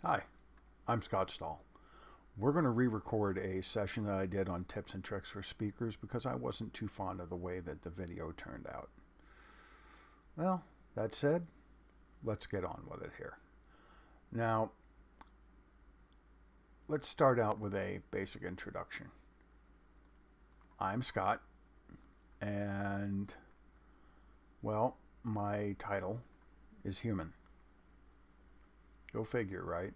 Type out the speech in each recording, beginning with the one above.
Hi, I'm Scott Stoll. We're going to re-record a session that I did on tips and tricks for speakers because I wasn't too fond of the way that the video turned out. Well, that said, let's get on with it here. Now, let's start out with a basic introduction. I'm Scott, and, well, my title is human. Go figure, right?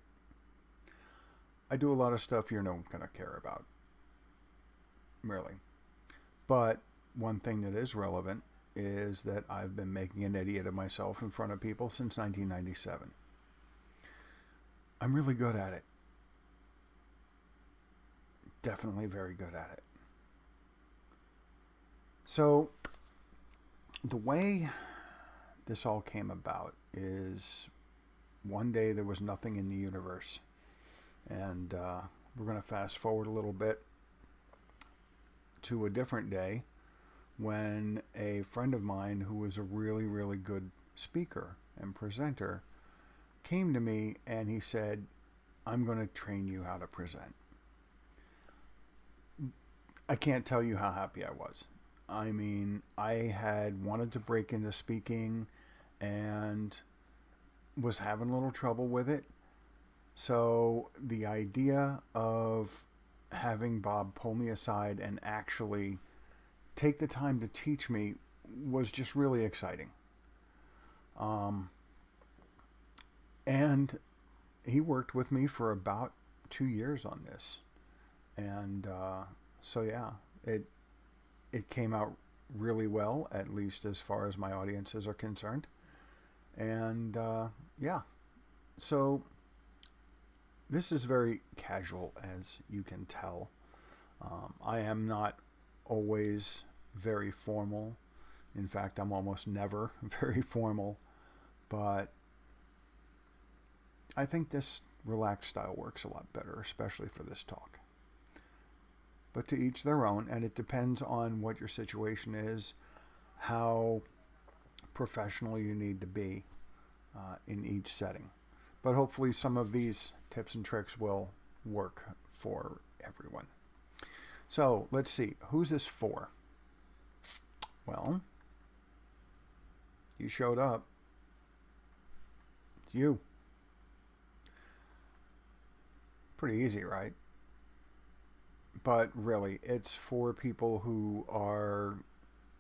I do a lot of stuff you're not going to care about, really. But one thing that is relevant is that I've been making an idiot of myself in front of people since 1997. I'm really good at it. Definitely very good at it. So, the way this all came about is one day there was nothing in the universe. And we're going to fast forward a little bit to a different day when a friend of mine who was a really, really good speaker and presenter came to me and he said, I'm going to train you how to present. I can't tell you how happy I was. I mean, I had wanted to break into speaking and was having a little trouble with it. So the idea of having Bob pull me aside and actually take the time to teach me was just really exciting. Um, and he worked with me for about 2 years on this. And so yeah, it came out really well, at least as far as my audiences are concerned. And yeah, so this is very casual, as you can tell. I am not always very formal. In fact, I'm almost never very formal. But I think this relaxed style works a lot better, especially for this talk. But to each their own, and it depends on what your situation is, how professional you need to be in each setting. But hopefully some of these tips and tricks will work for everyone. So let's see, who's this for? Well, you showed up. It's you. Pretty easy, right? But really, it's for people who are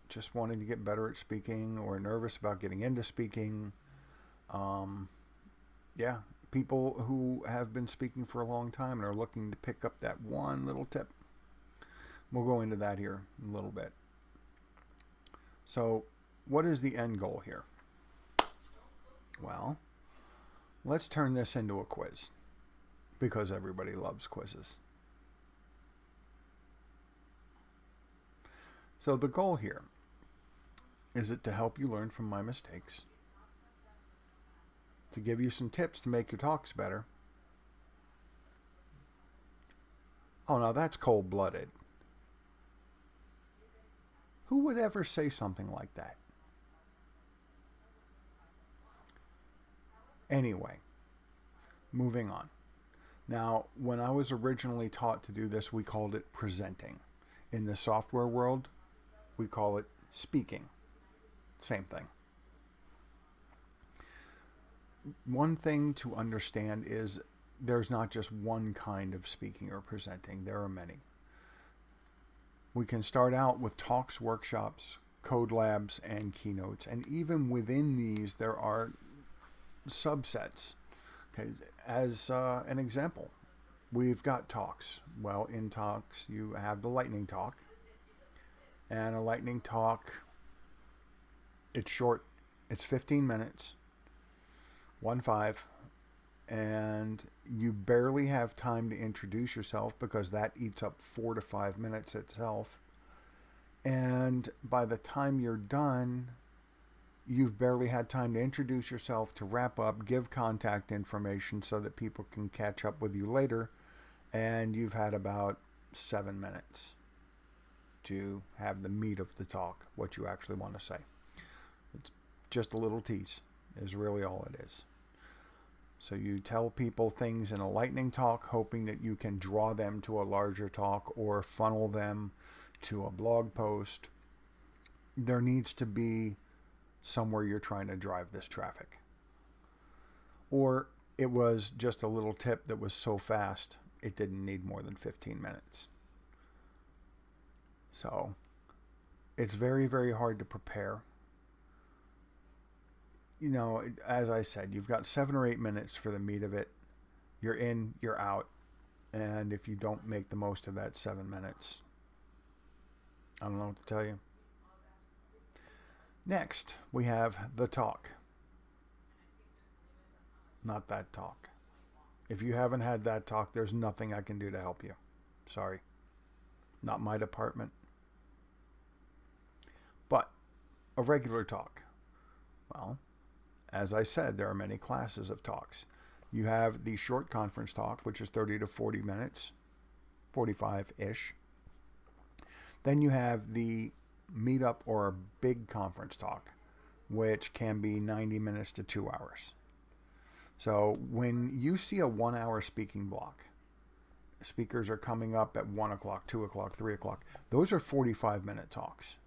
just wanting to get better at speaking or nervous about getting into speaking. Yeah, people who have been speaking for a long time and are looking to pick up that one little tip. We'll go into that here in a little bit. So, what is the end goal here? Well, let's turn this into a quiz because everybody loves quizzes. So the goal here is it to help you learn from my mistakes, to give you some tips to make your talks better. Oh, now that's cold-blooded. Who would ever say something like that? Anyway, moving on. Now, when I was originally taught to do this, we called it presenting. In the software world, we call it speaking. Same thing. One thing to understand is there's not just one kind of speaking or presenting. There are many. We can start out with talks, workshops, code labs, and keynotes. And even within these, there are subsets. Okay, as an example, we've got talks. Well, in talks, you have the lightning talk. And a lightning talk, it's short. It's 15 minutes. 1-5. And you barely have time to introduce yourself because that eats up 4 to 5 minutes itself. And by the time you're done, you've barely had time to introduce yourself, to wrap up, give contact information so that people can catch up with you later. And you've had about 7 minutes to have the meat of the talk, what you actually want to say. It's just a little tease is really all it is. So you tell people things in a lightning talk, hoping that you can draw them to a larger talk or funnel them to a blog post. There needs to be somewhere you're trying to drive this traffic. Or it was just a little tip that was so fast it didn't need more than 15 minutes. So it's very, very hard to prepare. You know, as I said, you've got 7 or 8 minutes for the meat of it. You're in, you're out. And if you don't make the most of that 7 minutes, I don't know what to tell you. Next, we have the talk. Not that talk. If you haven't had that talk, there's nothing I can do to help you. Sorry. Not my department. But a regular talk. Well, as I said, there are many classes of talks. You have the short conference talk, which is 30 to 40 minutes, 45-ish. Then you have the meetup or a big conference talk, which can be 90 minutes to 2 hours. So when you see a 1 hour speaking block, speakers are coming up at 1 o'clock, 2 o'clock, 3 o'clock. Those are 45-minute talks.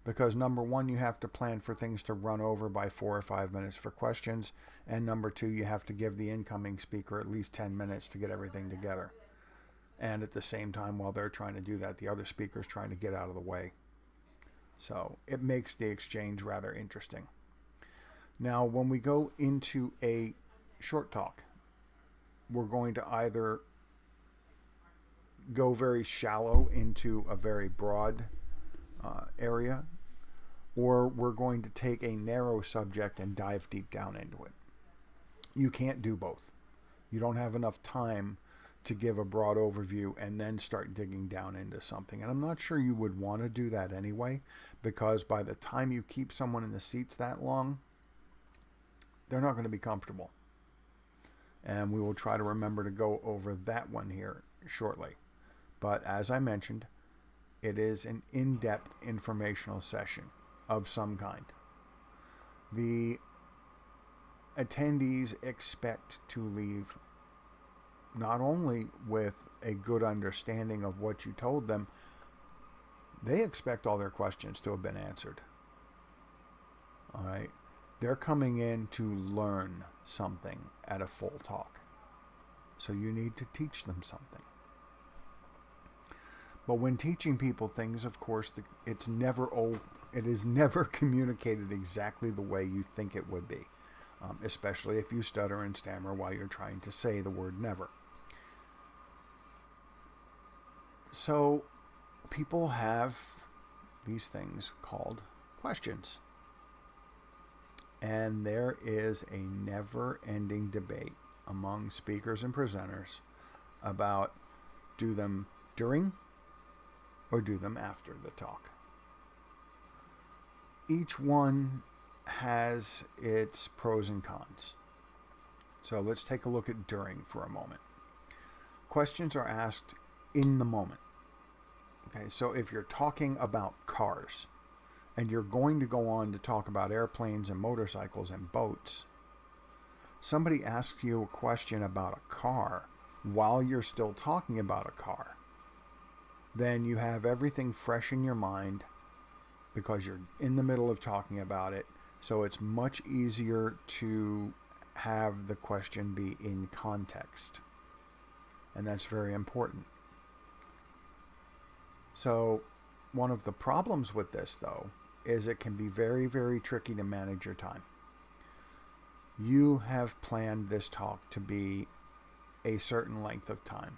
Because number one, you have to plan for things to run over by 4 or 5 minutes for questions. And number two, you have to give the incoming speaker at least 10 minutes to get everything together. And at the same time, while they're trying to do that, the other speaker's trying to get out of the way. So it makes the exchange rather interesting. Now, when we go into a short talk, we're going to either go very shallow into a very broad area, or we're going to take a narrow subject and dive deep down into it. You can't do both. You don't have enough time to give a broad overview and then start digging down into something. And I'm not sure you would want to do that anyway, because by the time you keep someone in the seats that long, they're not going to be comfortable. And we will try to remember to go over that one here shortly. But as I mentioned, it is an in-depth informational session of some kind. The attendees expect to leave not only with a good understanding of what you told them, they expect all their questions to have been answered. All right. They're coming in to learn something at a full talk. So you need to teach them something. But when teaching people things, of course, it is never communicated exactly the way you think it would be, especially if you stutter and stammer while you're trying to say the word never. So people have these things called questions. And there is a never-ending debate among speakers and presenters about do them during or do them after the talk. Each one has its pros and cons. So let's take a look at during for a moment. Questions are asked in the moment. Okay, so if you're talking about cars and you're going to go on to talk about airplanes and motorcycles and boats, somebody asks you a question about a car while you're still talking about a car, then you have everything fresh in your mind because you're in the middle of talking about it. So it's much easier to have the question be in context. And that's very important. So one of the problems with this, though, is it can be very, very tricky to manage your time. You have planned this talk to be a certain length of time.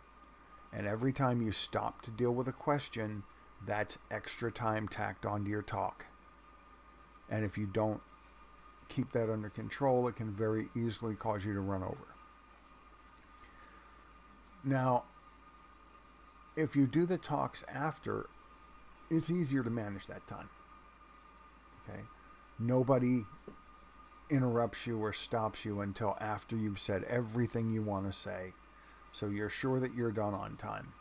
And every time you stop to deal with a question, that's extra time tacked onto your talk. And if you don't keep that under control, it can very easily cause you to run over. Now, if you do the talks after, it's easier to manage that time. Okay? Nobody interrupts you or stops you until after you've said everything you want to say. So you're sure that you're done on time.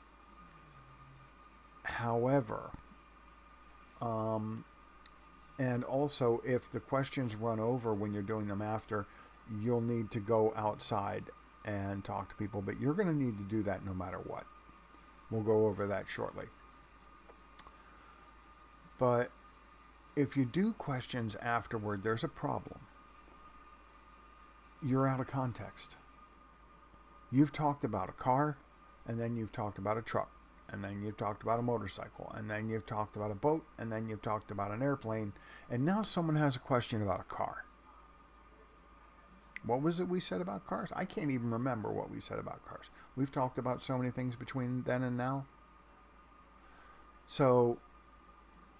However, and also if the questions run over when you're doing them after, you'll need to go outside and talk to people, but you're going to need to do that no matter what. We'll go over that shortly. But if you do questions afterward, there's a problem. You're out of context. You've talked about a car, and then you've talked about a truck, and then you've talked about a motorcycle, and then you've talked about a boat, and then you've talked about an airplane, and now someone has a question about a car. What was it we said about cars? I can't even remember what we said about cars. We've talked about so many things between then and now. So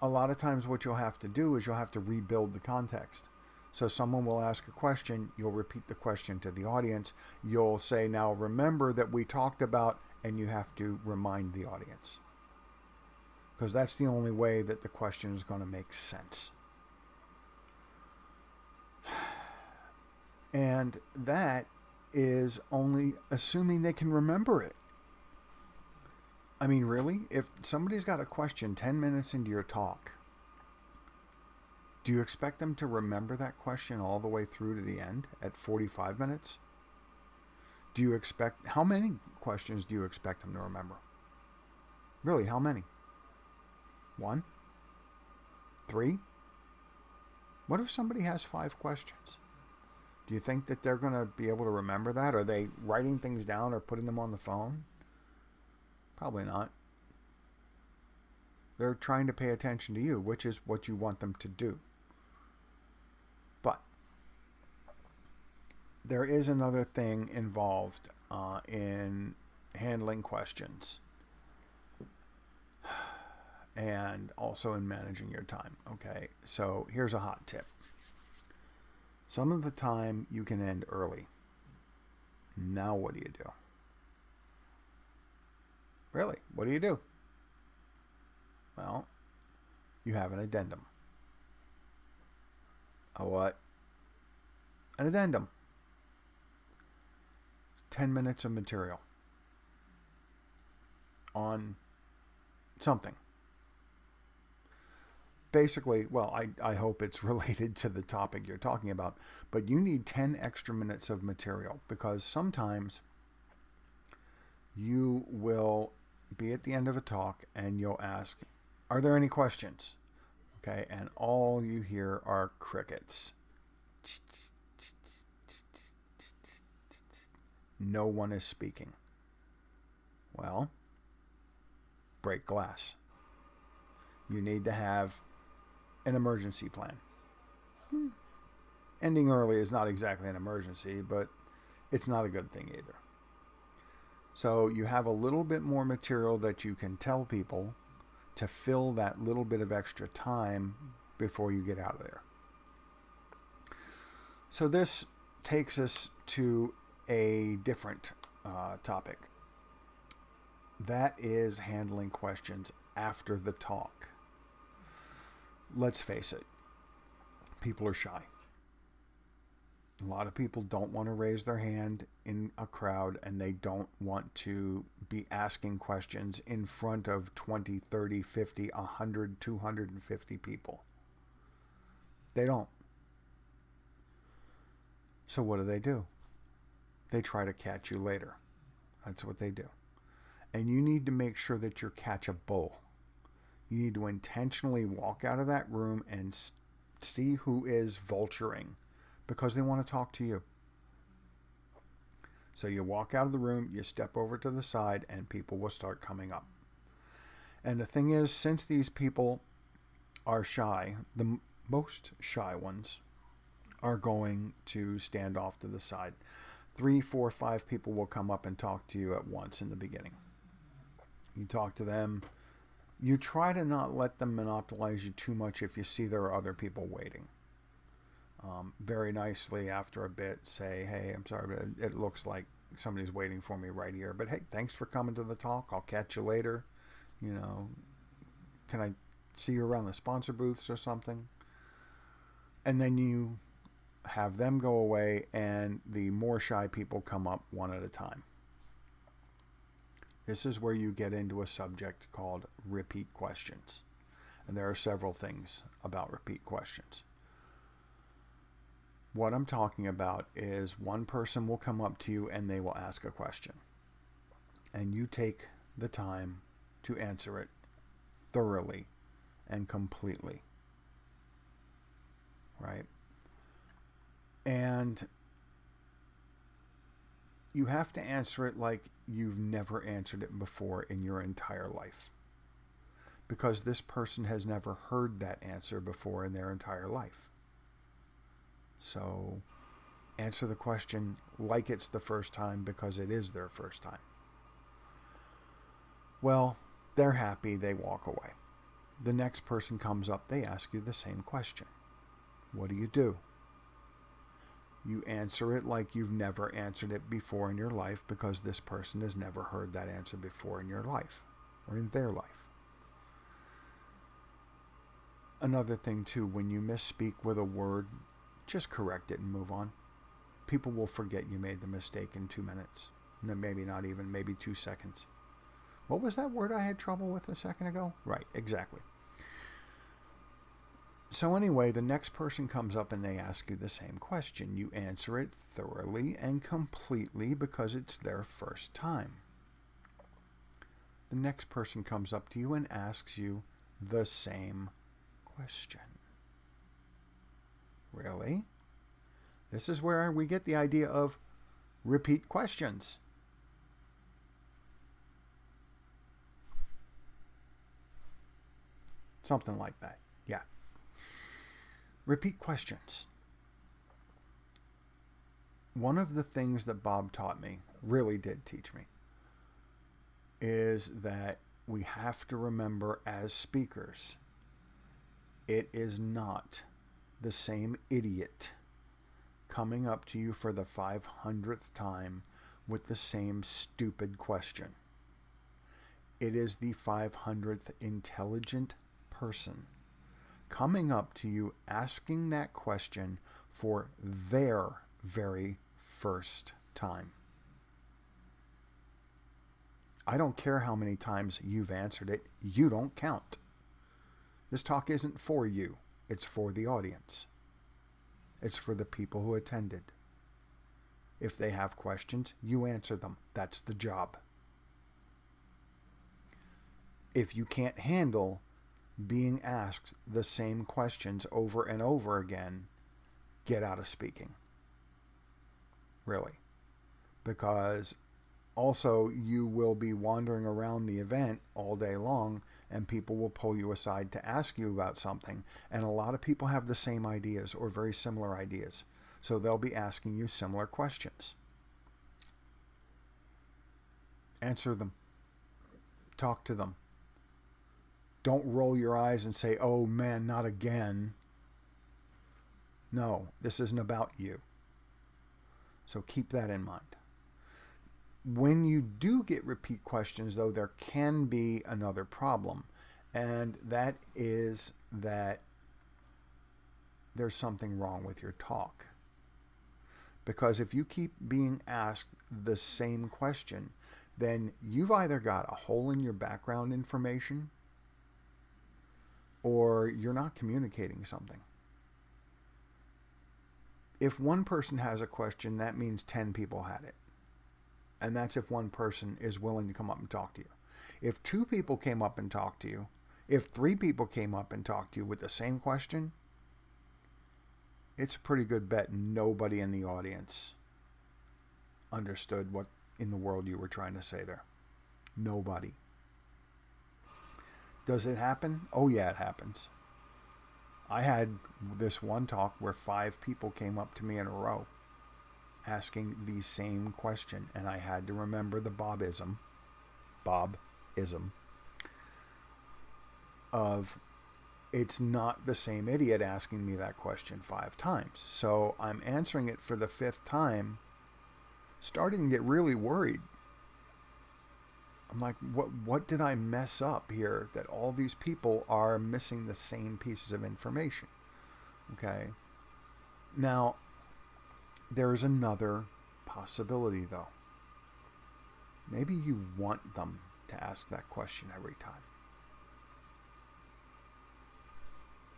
a lot of times what you'll have to do is you'll have to rebuild the context. So someone will ask a question, you'll repeat the question to the audience. You'll say, now remember that we talked about, and you have to remind the audience. Because that's the only way that the question is going to make sense. And that is only assuming they can remember it. I mean, really? If somebody's got a question 10 minutes into your talk, do you expect them to remember that question all the way through to the end at 45 minutes? Do you expect, how many questions do you expect them to remember? Really, how many? 1? 3? What if somebody has 5 questions? Do you think that they're going to be able to remember that? Are they writing things down or putting them on the phone? Probably not. They're trying to pay attention to you, which is what you want them to do. But there is another thing involved in handling questions and also in managing your time. Okay, so here's a hot tip. Some of the time you can end early. Now what do you do? Really, what do you do? Well, you have an addendum. A what? An addendum. 10 minutes of material on something. Basically, well, I hope it's related to the topic you're talking about, but you need 10 extra minutes of material because sometimes you will be at the end of a talk and you'll ask, are there any questions? Okay, and all you hear are crickets. No one is speaking. Well, break glass. You need to have an emergency plan. Ending early is not exactly an emergency, but it's not a good thing either. So you have a little bit more material that you can tell people to fill that little bit of extra time before you get out of there. So this takes us to a different topic. That is handling questions after the talk. Let's face it, people are shy. A lot of people don't want to raise their hand in a crowd, and they don't want to be asking questions in front of 20, 30, 50, 100, 250 people. They don't. So what do? They try to catch you later. That's what they do. And you need to make sure that you're catchable. You need to intentionally walk out of that room and see who is vulturing because they want to talk to you. So you walk out of the room, you step over to the side, and people will start coming up. And the thing is, since these people are shy, the most shy ones are going to stand off to the side. 3, 4, 5 people will come up and talk to you at once in the beginning. You talk to them. You try to not let them monopolize you too much if you see there are other people waiting. Very nicely after a bit say, hey, I'm sorry, but it looks like somebody's waiting for me right here. But hey, thanks for coming to the talk. I'll catch you later. You know, can I see you around the sponsor booths or something? And then you have them go away and the more shy people come up one at a time. This is where you get into a subject called repeat questions. And there are several things about repeat questions. What I'm talking about is one person will come up to you and they will ask a question. And you take the time to answer it thoroughly and completely. Right? And you have to answer it like you've never answered it before in your entire life. Because this person has never heard that answer before in their entire life. So answer the question like it's the first time because it is their first time. Well, they're happy, they walk away. The next person comes up, they ask you the same question. What do? You answer it like you've never answered it before in your life because this person has never heard that answer before in your life or in their life. Another thing too, when you misspeak with a word, just correct it and move on. People will forget you made the mistake in 2 minutes. Maybe not even, maybe 2 seconds. What was that word I had trouble with a second ago? Right, exactly. So anyway, the next person comes up and they ask you the same question. You answer it thoroughly and completely because it's their first time. The next person comes up to you and asks you the same question. Really? This is where we get the idea of repeat questions. Something like that. Yeah. Repeat questions. One of the things that Bob taught me, really did teach me, is that we have to remember as speakers, it is not the same idiot coming up to you for the 500th time with the same stupid question. It is the 500th intelligent person coming up to you asking that question for their very first time. I don't care how many times you've answered it, you don't count. This talk isn't for you, it's for the audience. It's for the people who attended. If they have questions, you answer them. That's the job. If you can't handle being asked the same questions over and over again, get out of speaking. Really. Because also you will be wandering around the event all day long and people will pull you aside to ask you about something. And a lot of people have the same ideas or very similar ideas. So they'll be asking you similar questions. Answer them. Talk to them. Don't roll your eyes and say, oh man, not again. No, this isn't about you. So keep that in mind. When you do get repeat questions, though, there can be another problem. And that is that there's something wrong with your talk. Because if you keep being asked the same question, then you've either got a hole in your background information or you're not communicating something. If one person has a question, that means 10 people had it. And that's if one person is willing to come up and talk to you. If 2 people came up and talked to you, if 3 people came up and talked to you with the same question, it's a pretty good bet nobody in the audience understood what in the world you were trying to say there. Nobody. Does it happen? Oh yeah, it happens. I had this one talk where 5 people came up to me in a row asking the same question, and I had to remember the Bobism of it's not the same idiot asking me that question 5 times. So I'm answering it for the 5th time, starting to get really worried. I'm like, what did I mess up here that all these people are missing the same pieces of information? Okay. Now, there's another possibility, though. Maybe you want them to ask that question every time.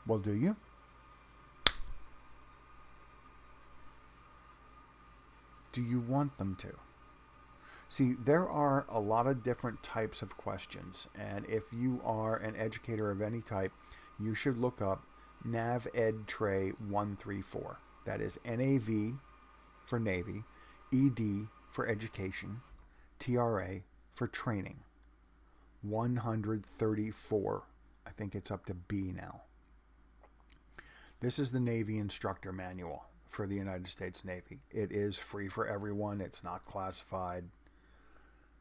Well, do you? do you want them to? See, there are a lot of different types of questions, and if you are an educator of any type, you should look up NavEd Tray 134. That is NAV for Navy, ED for Education, TRA for Training. 134. I think it's up to B now. This is the Navy Instructor Manual for the United States Navy. It is free for everyone. It's not classified.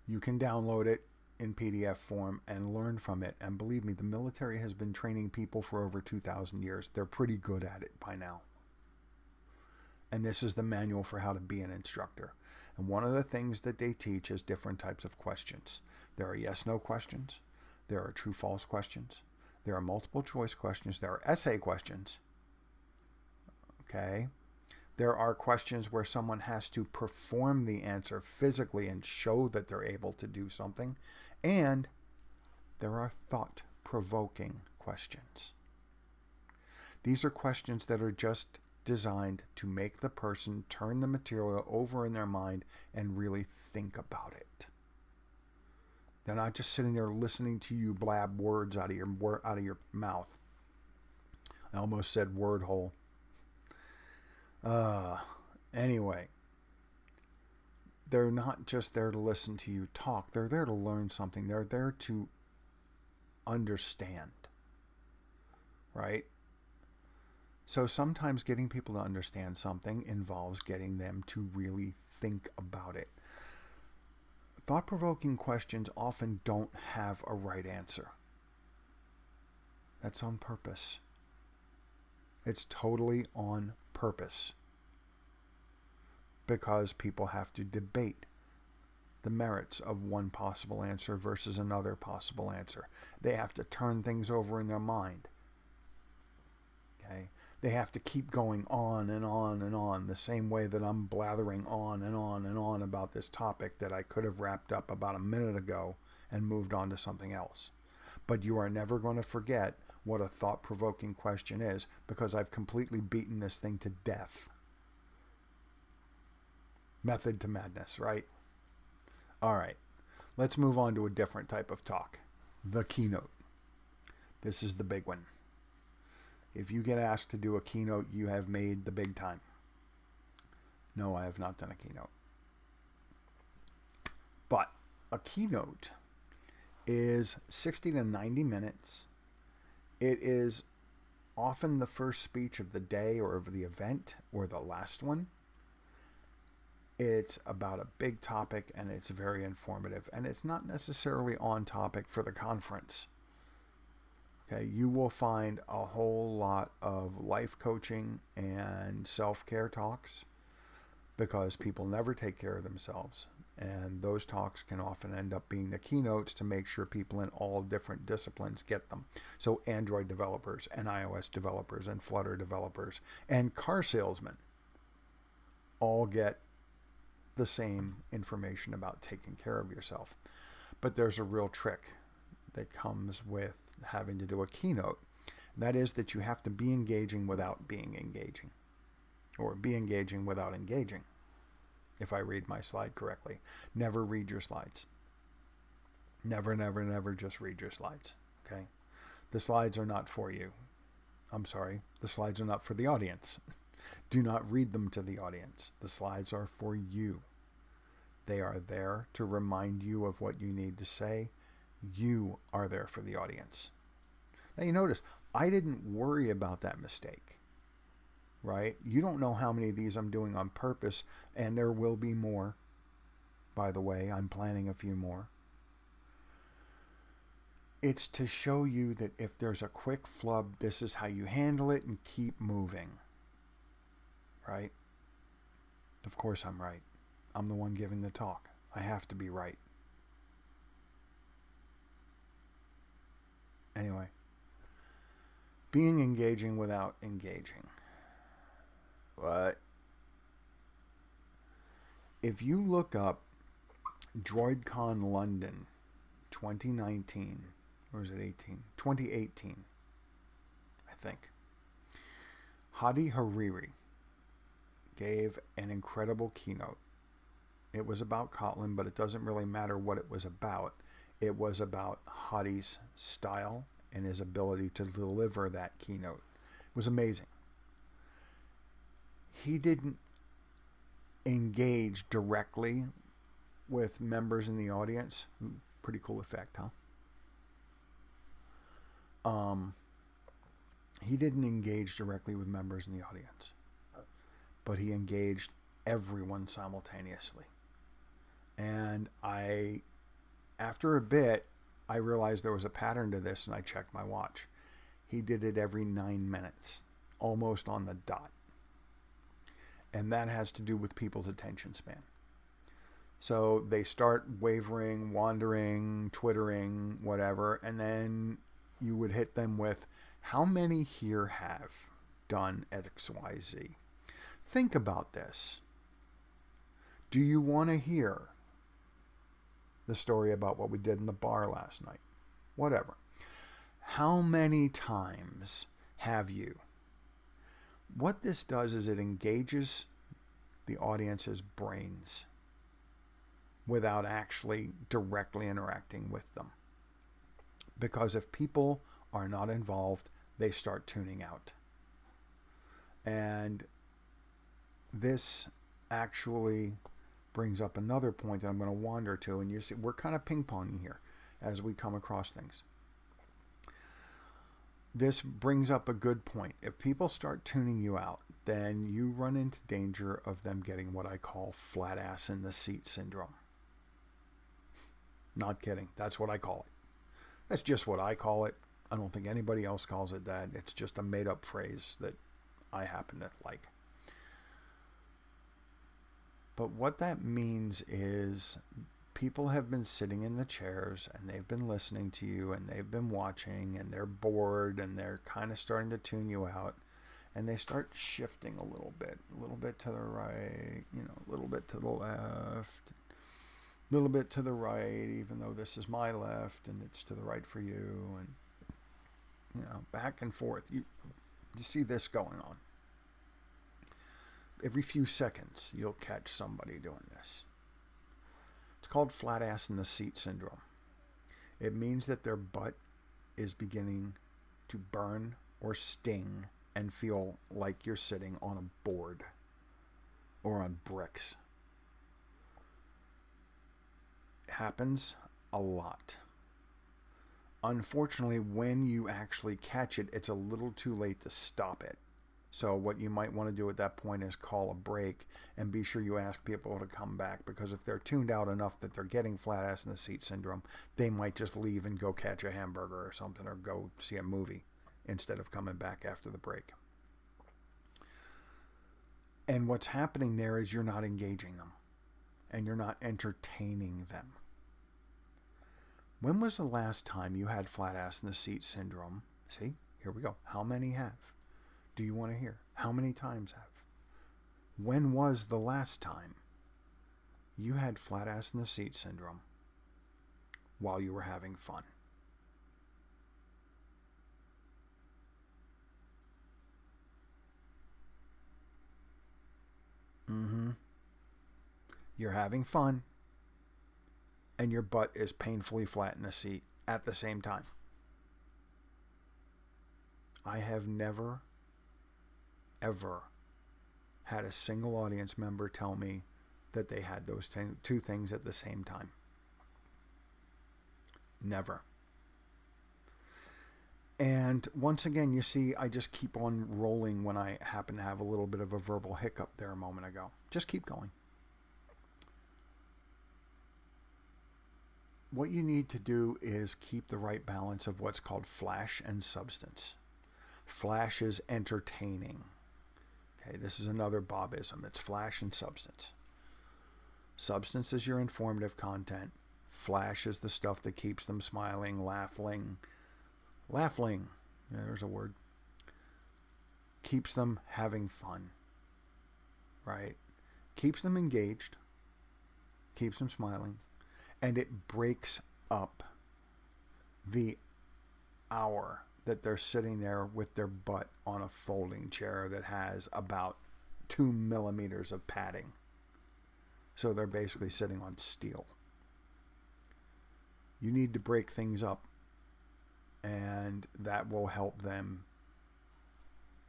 You can download it in PDF form and learn from it. And believe me, the military has been training people for over 2,000 years. They're pretty good at it by now. And this is the manual for how to be an instructor. And one of the things that they teach is different types of questions. There are yes-no questions. There are true-false questions. There are multiple choice questions. There are essay questions. Okay? There are questions where someone has to perform the answer physically and show that they're able to do something. And there are thought-provoking questions. These are questions that are just designed to make the person turn the material over in their mind and really think about it. They're not just sitting there listening to you blab words out of your mouth. I almost said word hole. Anyway, they're not just there to listen to you talk. They're there to learn something. They're there to understand. Right? So sometimes getting people to understand something involves getting them to really think about it. Thought-provoking questions often don't have a right answer. That's on purpose. It's totally on purpose. Because people have to debate the merits of one possible answer versus another possible answer. They have to turn things over in their mind. Okay? They have to keep going on and on and on, the same way that I'm blathering on and on and on about this topic that I could have wrapped up about a minute ago and moved on to something else. But you are never going to forget what a thought-provoking question is, because I've completely beaten this thing to death. Method to madness, right? All right, let's move on to a different type of talk. The keynote. This is the big one. If you get asked to do a keynote, you have made the big time. No, I have not done a keynote. But a keynote is 60 to 90 minutes. It is often the first speech of the day or of the event or the last one. It's about a big topic and it's very informative. And it's not necessarily on topic for the conference. Okay, you will find a whole lot of life coaching and self-care talks because people never take care of themselves. And those talks can often end up being the keynotes to make sure people in all different disciplines get them. So Android developers and iOS developers and Flutter developers and car salesmen all get the same information about taking care of yourself. But there's a real trick that comes with having to do a keynote. That is that you have to be engaging without being engaging, or be engaging without engaging, if I read my slide correctly. Never read your slides. Never, never, never just read your slides. Okay? The slides are not for you. I'm sorry. The slides are not for the audience. Do not read them to the audience. The slides are for you. They are there to remind you of what you need to say. You are there for the audience. Now you notice, I didn't worry about that mistake, right? You don't know how many of these I'm doing on purpose, and there will be more. By the way, I'm planning a few more. It's to show you that if there's a quick flub, this is how you handle it and keep moving, right? Of course I'm right. I'm the one giving the talk. I have to be right. Anyway, being engaging without engaging. What? If you look up DroidCon London 2019, or is it 18? 2018, I think. Hadi Hariri gave an incredible keynote. It was about Kotlin, but it doesn't really matter what it was about. It was about Hadi's style and his ability to deliver that keynote. It was amazing. He didn't engage directly with members in the audience. Pretty cool effect, huh? He didn't engage directly with members in the audience, but he engaged everyone simultaneously. And after a bit, I realized there was a pattern to this, and I checked my watch. He did it every 9 minutes, almost on the dot. And that has to do with people's attention span. So they start wavering, wandering, twittering, whatever, and then you would hit them with, how many here have done XYZ? Think about this. Do you want to hear the story about what we did in the bar last night? Whatever. How many times have you? What this does is it engages the audience's brains without actually directly interacting with them. Because if people are not involved, they start tuning out. And this actually brings up another point that I'm going to wander to, and you see we're kind of ping-ponging here as we come across things. This brings up a good point. If people start tuning you out, then you run into danger of them getting what I call flat ass in the seat syndrome. Not kidding. That's what I call it. That's just what I call it. I don't think anybody else calls it that. It's just a made-up phrase that I happen to like. But what that means is people have been sitting in the chairs and they've been listening to you and they've been watching and they're bored and they're kind of starting to tune you out, and they start shifting a little bit to the right, a little bit to the left, a little bit to the right, even though this is my left and it's to the right for you, and back and forth. You see this going on. Every few seconds, you'll catch somebody doing this. It's called flat ass in the seat syndrome. It means that their butt is beginning to burn or sting and feel like you're sitting on a board or on bricks. It happens a lot. Unfortunately, when you actually catch it, it's a little too late to stop it. So what you might want to do at that point is call a break and be sure you ask people to come back, because if they're tuned out enough that they're getting flat ass in the seat syndrome, they might just leave and go catch a hamburger or something, or go see a movie instead of coming back after the break. And what's happening there is you're not engaging them and you're not entertaining them. When was the last time you had flat ass in the seat syndrome? See, here we go. How many have? Do you want to hear? How many times have? When was the last time you had flat ass in the seat syndrome while you were having fun? You're having fun and your butt is painfully flat in the seat at the same time. I have never, ever had a single audience member tell me that they had those two things at the same time. Never. And once again, you see, I just keep on rolling when I happen to have a little bit of a verbal hiccup there a moment ago. Just keep going. What you need to do is keep the right balance of what's called flash and substance. Flash is entertaining. Okay, this is another Bobism. It's flash and substance. Substance is your informative content. Flash is the stuff that keeps them smiling, laughing. Yeah, there's a word. Keeps them having fun. Right? Keeps them engaged. Keeps them smiling. And it breaks up the hour that they're sitting there with their butt on a folding chair that has about 2 millimeters of padding. So they're basically sitting on steel. You need to break things up, and that will help them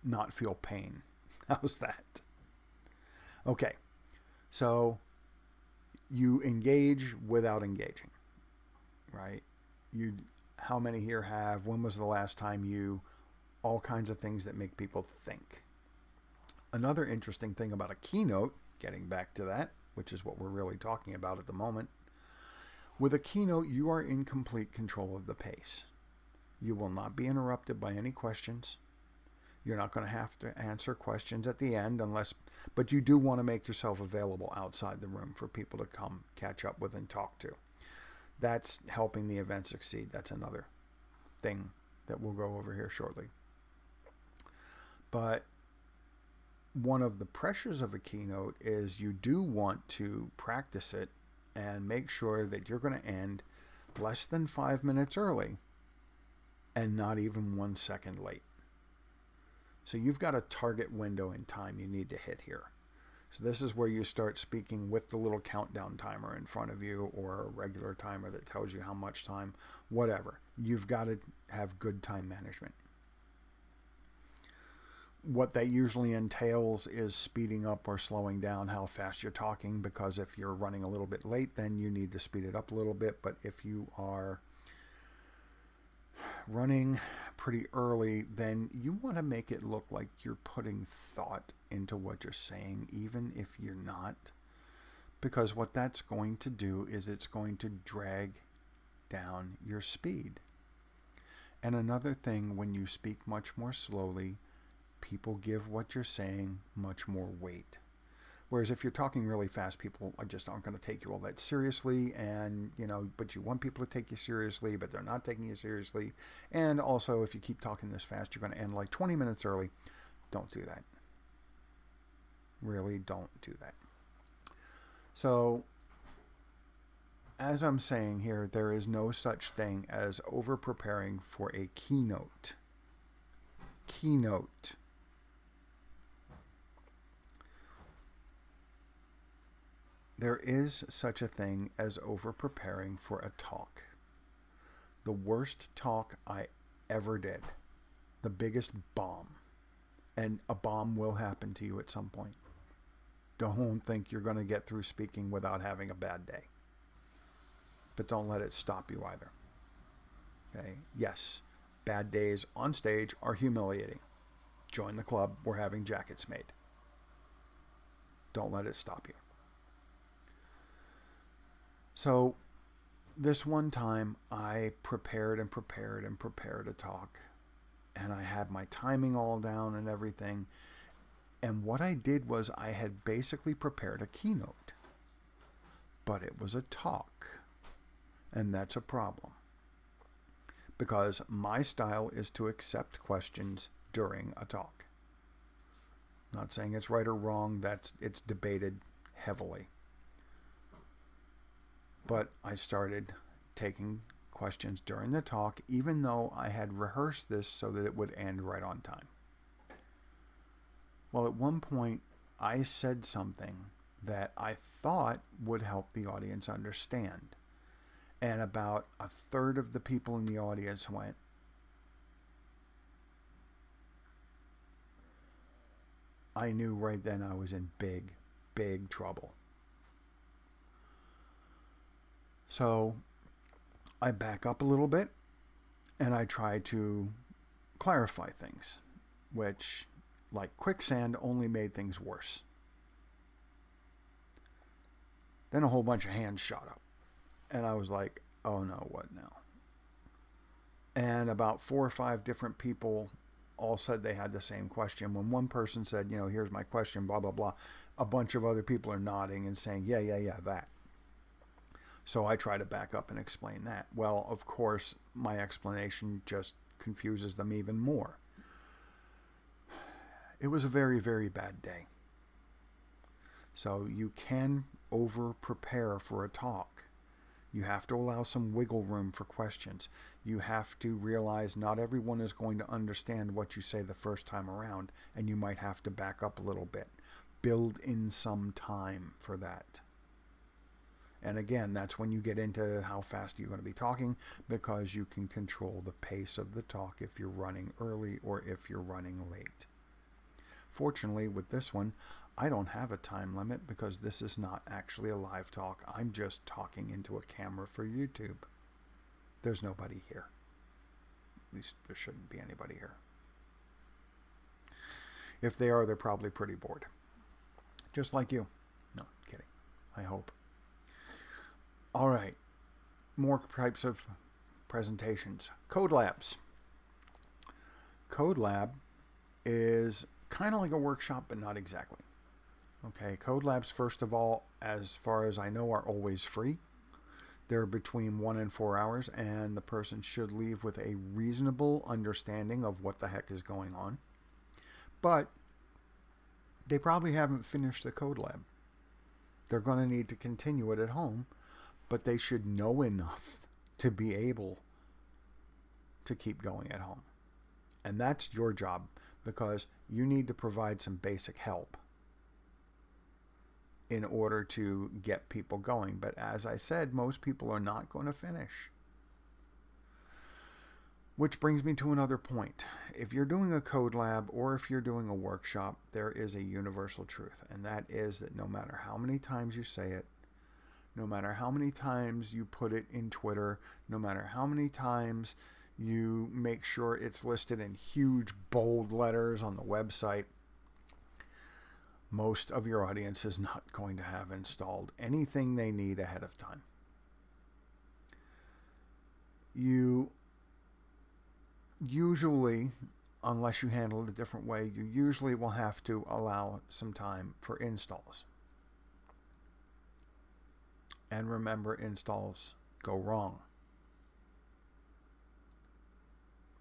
not feel pain. How's that? Okay, so you engage without engaging, right? How many here have, when was the last time you, all kinds of things that make people think. Another interesting thing about a keynote, getting back to that, which is what we're really talking about at the moment, with a keynote, you are in complete control of the pace. You will not be interrupted by any questions. You're not going to have to answer questions at the end but you do want to make yourself available outside the room for people to come catch up with and talk to. That's helping the event succeed. That's another thing that we'll go over here shortly. But one of the pressures of a keynote is you do want to practice it and make sure that you're going to end less than 5 minutes early and not even 1 second late. So you've got a target window in time you need to hit here. So this is where you start speaking with the little countdown timer in front of you, or a regular timer that tells you how much time, whatever. You've got to have good time management. What that usually entails is speeding up or slowing down how fast you're talking, because if you're running a little bit late, then you need to speed it up a little bit. But if you are running pretty early, then you want to make it look like you're putting thought into what you're saying, even if you're not. Because what that's going to do is it's going to drag down your speed. And another thing, when you speak much more slowly, people give what you're saying much more weight. Whereas if you're talking really fast, people just aren't going to take you all that seriously. And, but you want people to take you seriously, but they're not taking you seriously. And also, if you keep talking this fast, you're going to end like 20 minutes early. Don't do that. Really don't do that. So, as I'm saying here, there is no such thing as over-preparing for a keynote. Keynote. There is such a thing as over-preparing for a talk. The worst talk I ever did. The biggest bomb. And a bomb will happen to you at some point. Don't think you're going to get through speaking without having a bad day. But don't let it stop you either. Okay? Yes, bad days on stage are humiliating. Join the club. We're having jackets made. Don't let it stop you. So this one time I prepared a talk, and I had my timing all down and everything. And what I did was I had basically prepared a keynote, but it was a talk. And that's a problem, because my style is to accept questions during a talk. I'm not saying it's right or wrong. It's debated heavily. But I started taking questions during the talk, even though I had rehearsed this so that it would end right on time. Well, at one point, I said something that I thought would help the audience understand. And about a third of the people in the audience went, I knew right then I was in big, big trouble. So I back up a little bit and I try to clarify things, which, like quicksand, only made things worse. Then a whole bunch of hands shot up. And I was like, oh no, what now? And about 4 or 5 different people all said they had the same question. When one person said, here's my question, blah, blah, blah, a bunch of other people are nodding and saying, yeah, that. So I try to back up and explain that. Well, of course, my explanation just confuses them even more. It was a very, very bad day. So you can over-prepare for a talk. You have to allow some wiggle room for questions. You have to realize not everyone is going to understand what you say the first time around, and you might have to back up a little bit. Build in some time for that. And again, that's when you get into how fast you're going to be talking, because you can control the pace of the talk if you're running early or if you're running late. Fortunately, with this one, I don't have a time limit because this is not actually a live talk. I'm just talking into a camera for YouTube. There's nobody here. At least there shouldn't be anybody here. If they are, they're probably pretty bored. Just like you. No, kidding. I hope. All right. More types of presentations. Code labs. Code lab is kind of like a workshop, but not exactly. Okay, code labs, first of all, as far as I know, are always free. They're between 1 and 4 hours, and the person should leave with a reasonable understanding of what the heck is going on. But they probably haven't finished the code lab. They're going to need to continue it at home, but they should know enough to be able to keep going at home. And that's your job, because you need to provide some basic help in order to get people going. But as I said, most people are not going to finish. Which brings me to another point. If you're doing a code lab or if you're doing a workshop, there is a universal truth, and that is that no matter how many times you say it, no matter how many times you put it in Twitter, no matter how many times you make sure it's listed in huge bold letters on the website, most of your audience is not going to have installed anything they need ahead of time. You usually, unless you handle it a different way, you usually will have to allow some time for installs. And remember, installs go wrong.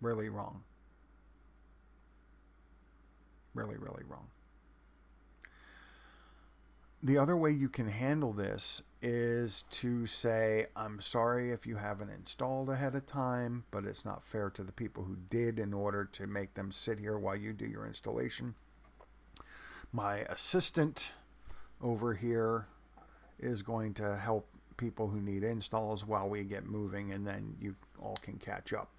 Really wrong. Really, really wrong. The other way you can handle this is to say, I'm sorry if you haven't installed ahead of time, but it's not fair to the people who did in order to make them sit here while you do your installation. My assistant over here is going to help people who need installs while we get moving, and then you all can catch up.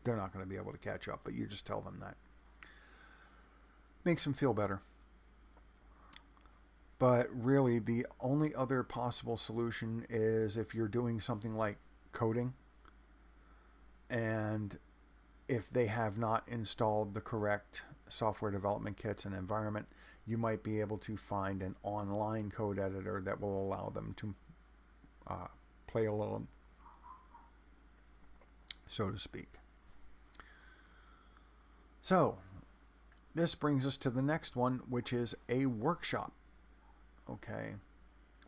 They're not going to be able to catch up, but you just tell them that. Makes them feel better. But really, the only other possible solution is if you're doing something like coding, and if they have not installed the correct software development kits and environment, you might be able to find an online code editor that will allow them to play along, so to speak. So, this brings us to the next one, which is a workshop. Okay,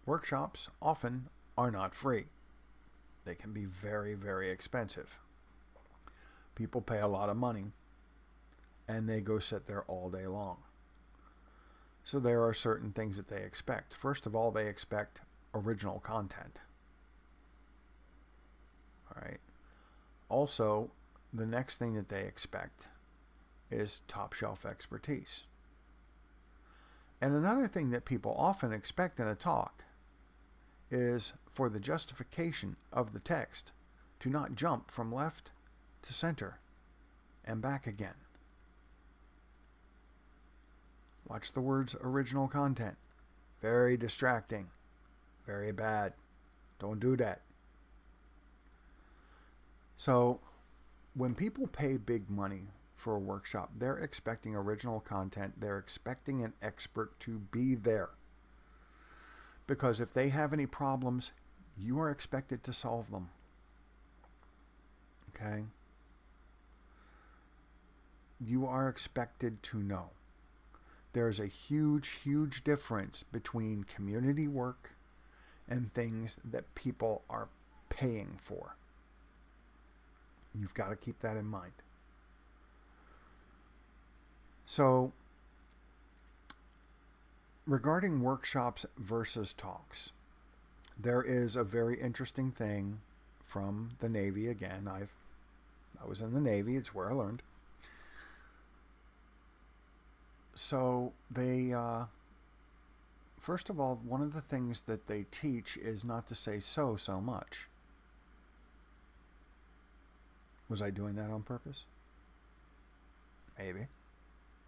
workshops often are not free. They can be very, very expensive. People pay a lot of money and they go sit there all day long. So there are certain things that they expect. First of all, they expect original content. All right. Also, the next thing that they expect is top shelf expertise. And another thing that people often expect in a talk is for the justification of the text to not jump from left to center and back again. Watch the words original content. Very distracting. Very bad. Don't do that. So when people pay big money for a workshop, they're expecting original content. They're expecting an expert to be there. Because if they have any problems, you are expected to solve them. Okay? You are expected to know. There's a huge, huge difference between community work and things that people are paying for. You've got to keep that in mind. So, regarding workshops versus talks, there is a very interesting thing from the Navy. Again, I was in the Navy. It's where I learned. So they, First of all, one of the things that they teach is not to say so much. Was I doing that on purpose? Maybe.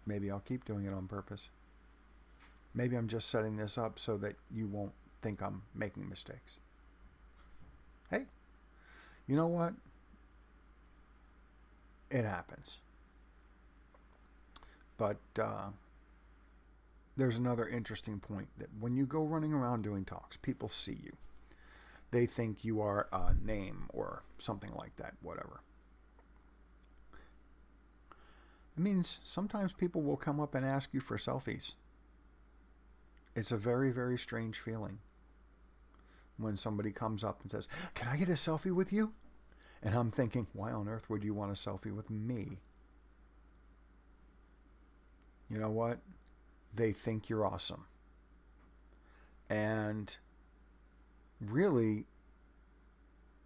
Maybe I'll keep doing it on purpose. Maybe I'm just setting this up so that you won't think I'm making mistakes. Hey, you know what? It happens. But there's another interesting point that when you go running around doing talks, people see you. They think you are a name or something like that, whatever. It means sometimes people will come up and ask you for selfies. It's a very, very strange feeling when somebody comes up and says, "Can I get a selfie with you?" And I'm thinking, why on earth would you want a selfie with me? You know what? They think you're awesome. And really,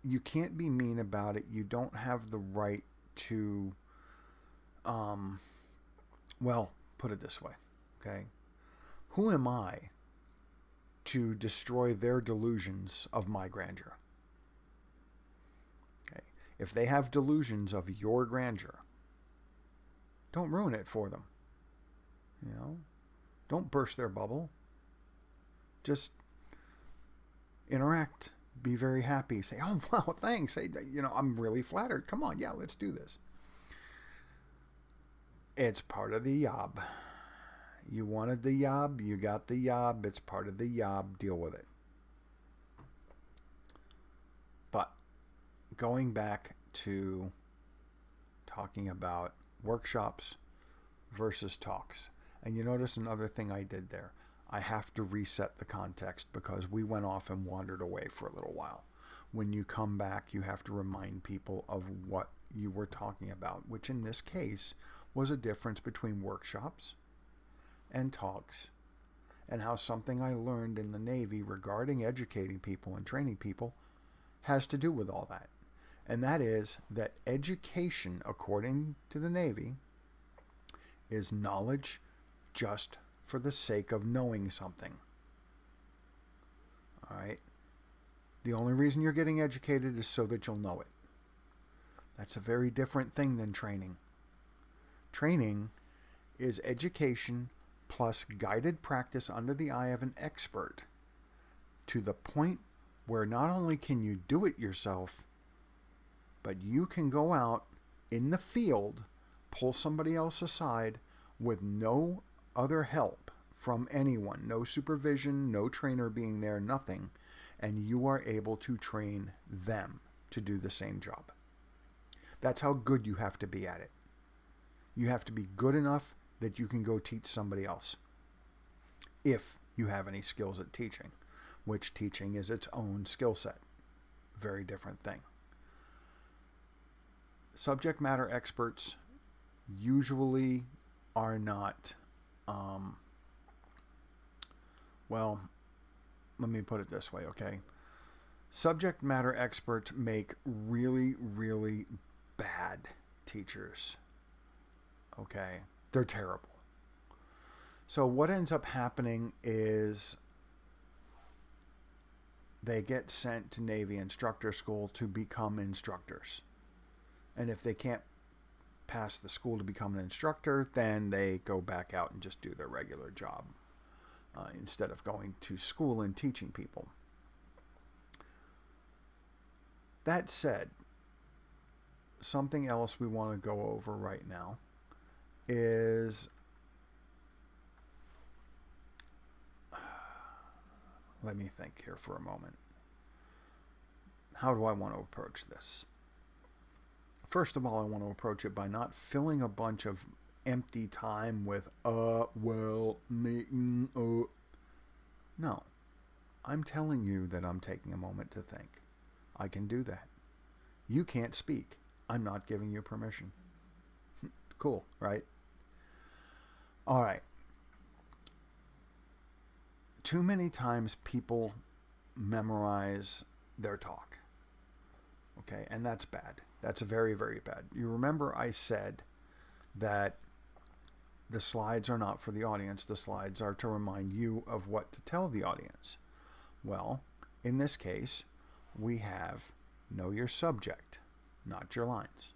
you can't be mean about it. You don't have the right to, well, put it this way, okay? Who am I to destroy their delusions of my grandeur? Okay. If they have delusions of your grandeur, don't ruin it for them. You know, don't burst their bubble. Just interact. Be very happy. Say, "Oh, wow, thanks. Say, I'm really flattered. Come on, yeah, let's do this." It's part of the job. You wanted the job, you got the job. It's part of the job. Deal with it. But going back to talking about workshops versus talks. And you notice another thing I did there. I have to reset the context because we went off and wandered away for a little while. When you come back, you have to remind people of what you were talking about, which in this case was a difference between workshops and talks, and how something I learned in the Navy regarding educating people and training people has to do with all that. And that is that education, according to the Navy, is knowledge just for the sake of knowing something. All right? The only reason you're getting educated is so that you'll know it. That's a very different thing than training. Training is education plus guided practice under the eye of an expert to the point where not only can you do it yourself, but you can go out in the field, pull somebody else aside with no other help from anyone, no supervision, no trainer being there, nothing, and you are able to train them to do the same job. That's how good you have to be at it. You have to be good enough that you can go teach somebody else. If you have any skills at teaching, which teaching is its own skill set. Very different thing. Subject matter experts usually are not, well, let me put it this way, okay? Subject matter experts make really, really bad teachers. Okay? They're terrible. So what ends up happening is they get sent to Navy instructor school to become instructors. And if they can't pass the school to become an instructor, then they go back out and just do their regular job instead of going to school and teaching people. That said, something else we want to go over right now is, let me think here for a moment. How do I want to approach this? First of all, I want to approach it by not filling a bunch of empty time with, well, me, No. I'm telling you that I'm taking a moment to think. I can do that. You can't speak. I'm not giving you permission. Cool, right? All right. Too many times people memorize their talk. Okay, and that's bad. That's very, very bad. You remember I said that The slides are not for the audience. The slides are to remind you of what to tell the audience. Well, in this case, we have know your subject, not your lines.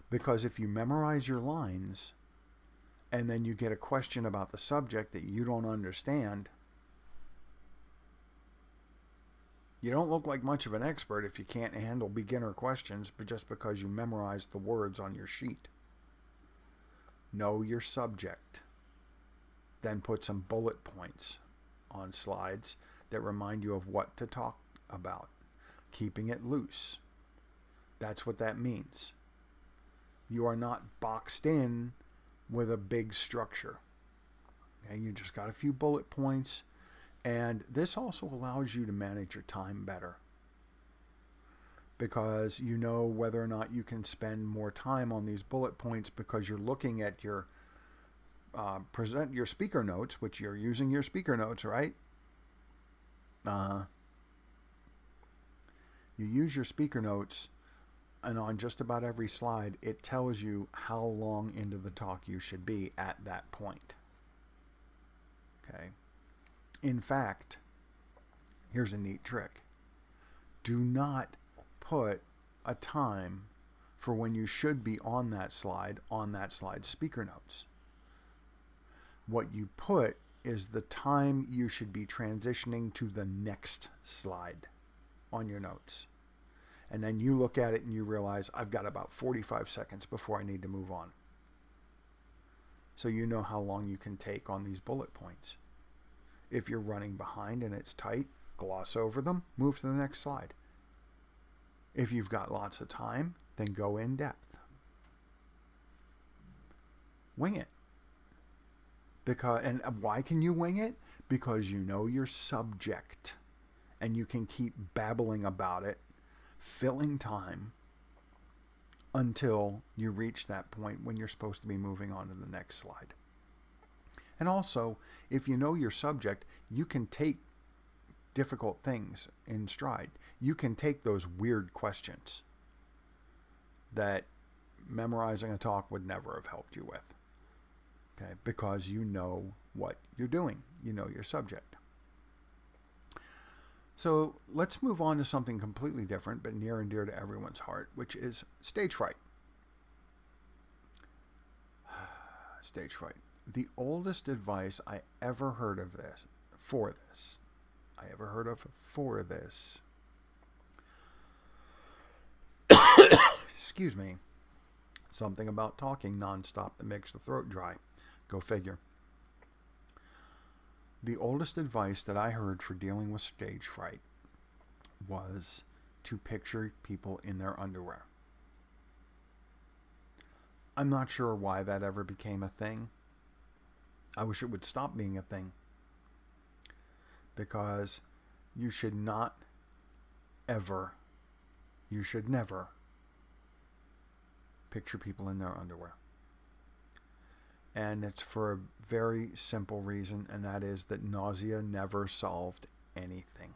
Because if you memorize your lines and then you get a question about the subject that you don't understand, you don't look like much of an expert if you can't handle beginner questions just because you memorized the words on your sheet. Know your subject. Then put some bullet points on slides that remind you of what to talk about. Keeping it loose. That's what that means. You are not boxed in with a big structure. Okay, you just got a few bullet points, and this also allows you to manage your time better, because you know whether or not you can spend more time on these bullet points because you're looking at your present your speaker notes, which you're using your speaker notes, right? You use your speaker notes, and on just about every slide, it tells you how long into the talk you should be at that point. Okay. In fact, here's a neat trick. Do not put a time for when you should be on that slide speaker notes. What you put is the time you should be transitioning to the next slide on your notes. And then you look at it and you realize, I've got about 45 seconds before I need to move on. So you know how long you can take on these bullet points. If you're running behind and it's tight, gloss over them, move to the next slide. If you've got lots of time, then go in depth. Wing it. And why can you wing it? Because you know your subject and you can keep babbling about it, filling time until you reach that point when you're supposed to be moving on to the next slide. And also, if you know your subject, you can take difficult things in stride. You can take those weird questions that memorizing a talk would never have helped you with. Okay, because you know what you're doing. You know your subject. So let's move on to something completely different, but near and dear to everyone's heart, which is stage fright. Stage fright. The oldest advice I ever heard of for this, excuse me, something about talking nonstop that makes the throat dry. Go figure. The oldest advice that I heard for dealing with stage fright was to picture people in their underwear. I'm not sure why that ever became a thing. I wish it would stop being a thing. Because you should never picture people in their underwear. And it's for a very simple reason, and that is that nausea never solved anything.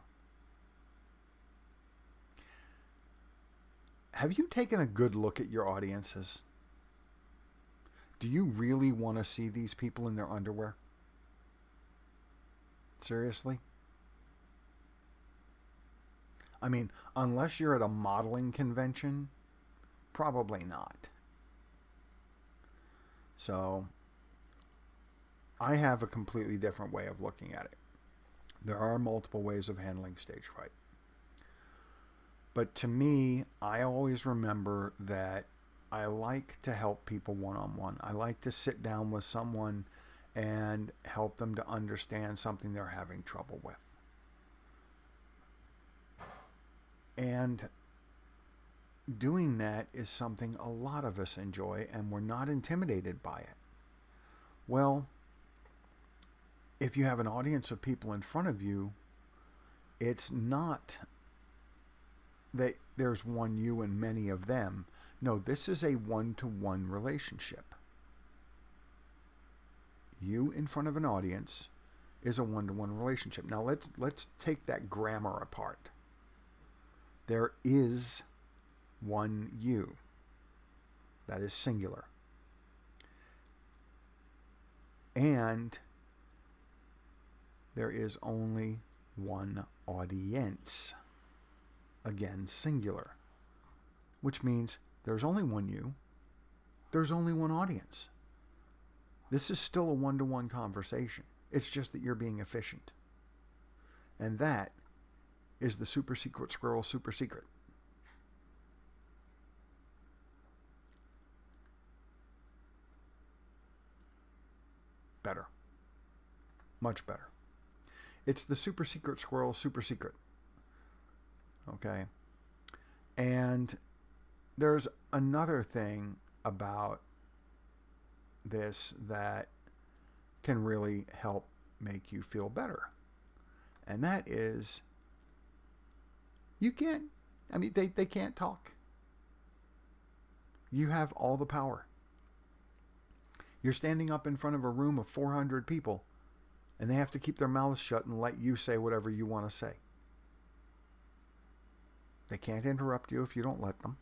Have you taken a good look at your audiences? Do you really want to see these people in their underwear? Seriously? I mean, unless you're at a modeling convention, probably not. So, I have a completely different way of looking at it. There are multiple ways of handling stage fright. But to me, I always remember that I like to help people one-on-one. I like to sit down with someone and help them to understand something they're having trouble with. And doing that is something a lot of us enjoy, and we're not intimidated by it. Well, if you have an audience of people in front of you, it's not that there's one you and many of them. No, this is a one-to-one relationship. You in front of an audience is a one-to-one relationship. Now let's take that grammar apart. There is one you. That is singular. And there is only one audience. Again, singular. Which means there's only one you. There's only one audience. This is still a one-to-one conversation. It's just that you're being efficient. And that is the super secret squirrel super secret. Better. Much better. It's the super secret squirrel super secret. Okay? And there's another thing about this that can really help make you feel better. And that is, they can't talk. You have all the power. You're standing up in front of a room of 400 people, and they have to keep their mouths shut and let you say whatever you want to say. They can't interrupt you if you don't let them.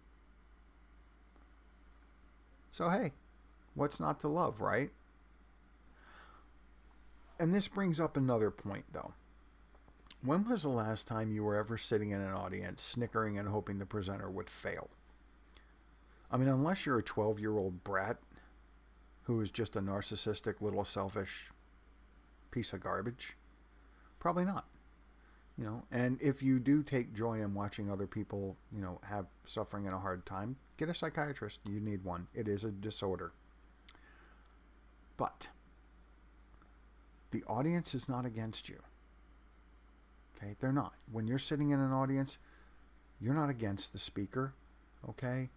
So hey, what's not to love, right? And this brings up another point, though. When was the last time you were ever sitting in an audience, snickering and hoping the presenter would fail? I mean, unless you're a 12-year-old brat who is just a narcissistic, little selfish piece of garbage, probably not. And if you do take joy in watching other people, have suffering and a hard time, get a psychiatrist. You need one. It is a disorder. But the audience is not against you. Okay? They're not. When you're sitting in an audience, you're not against the speaker. Okay?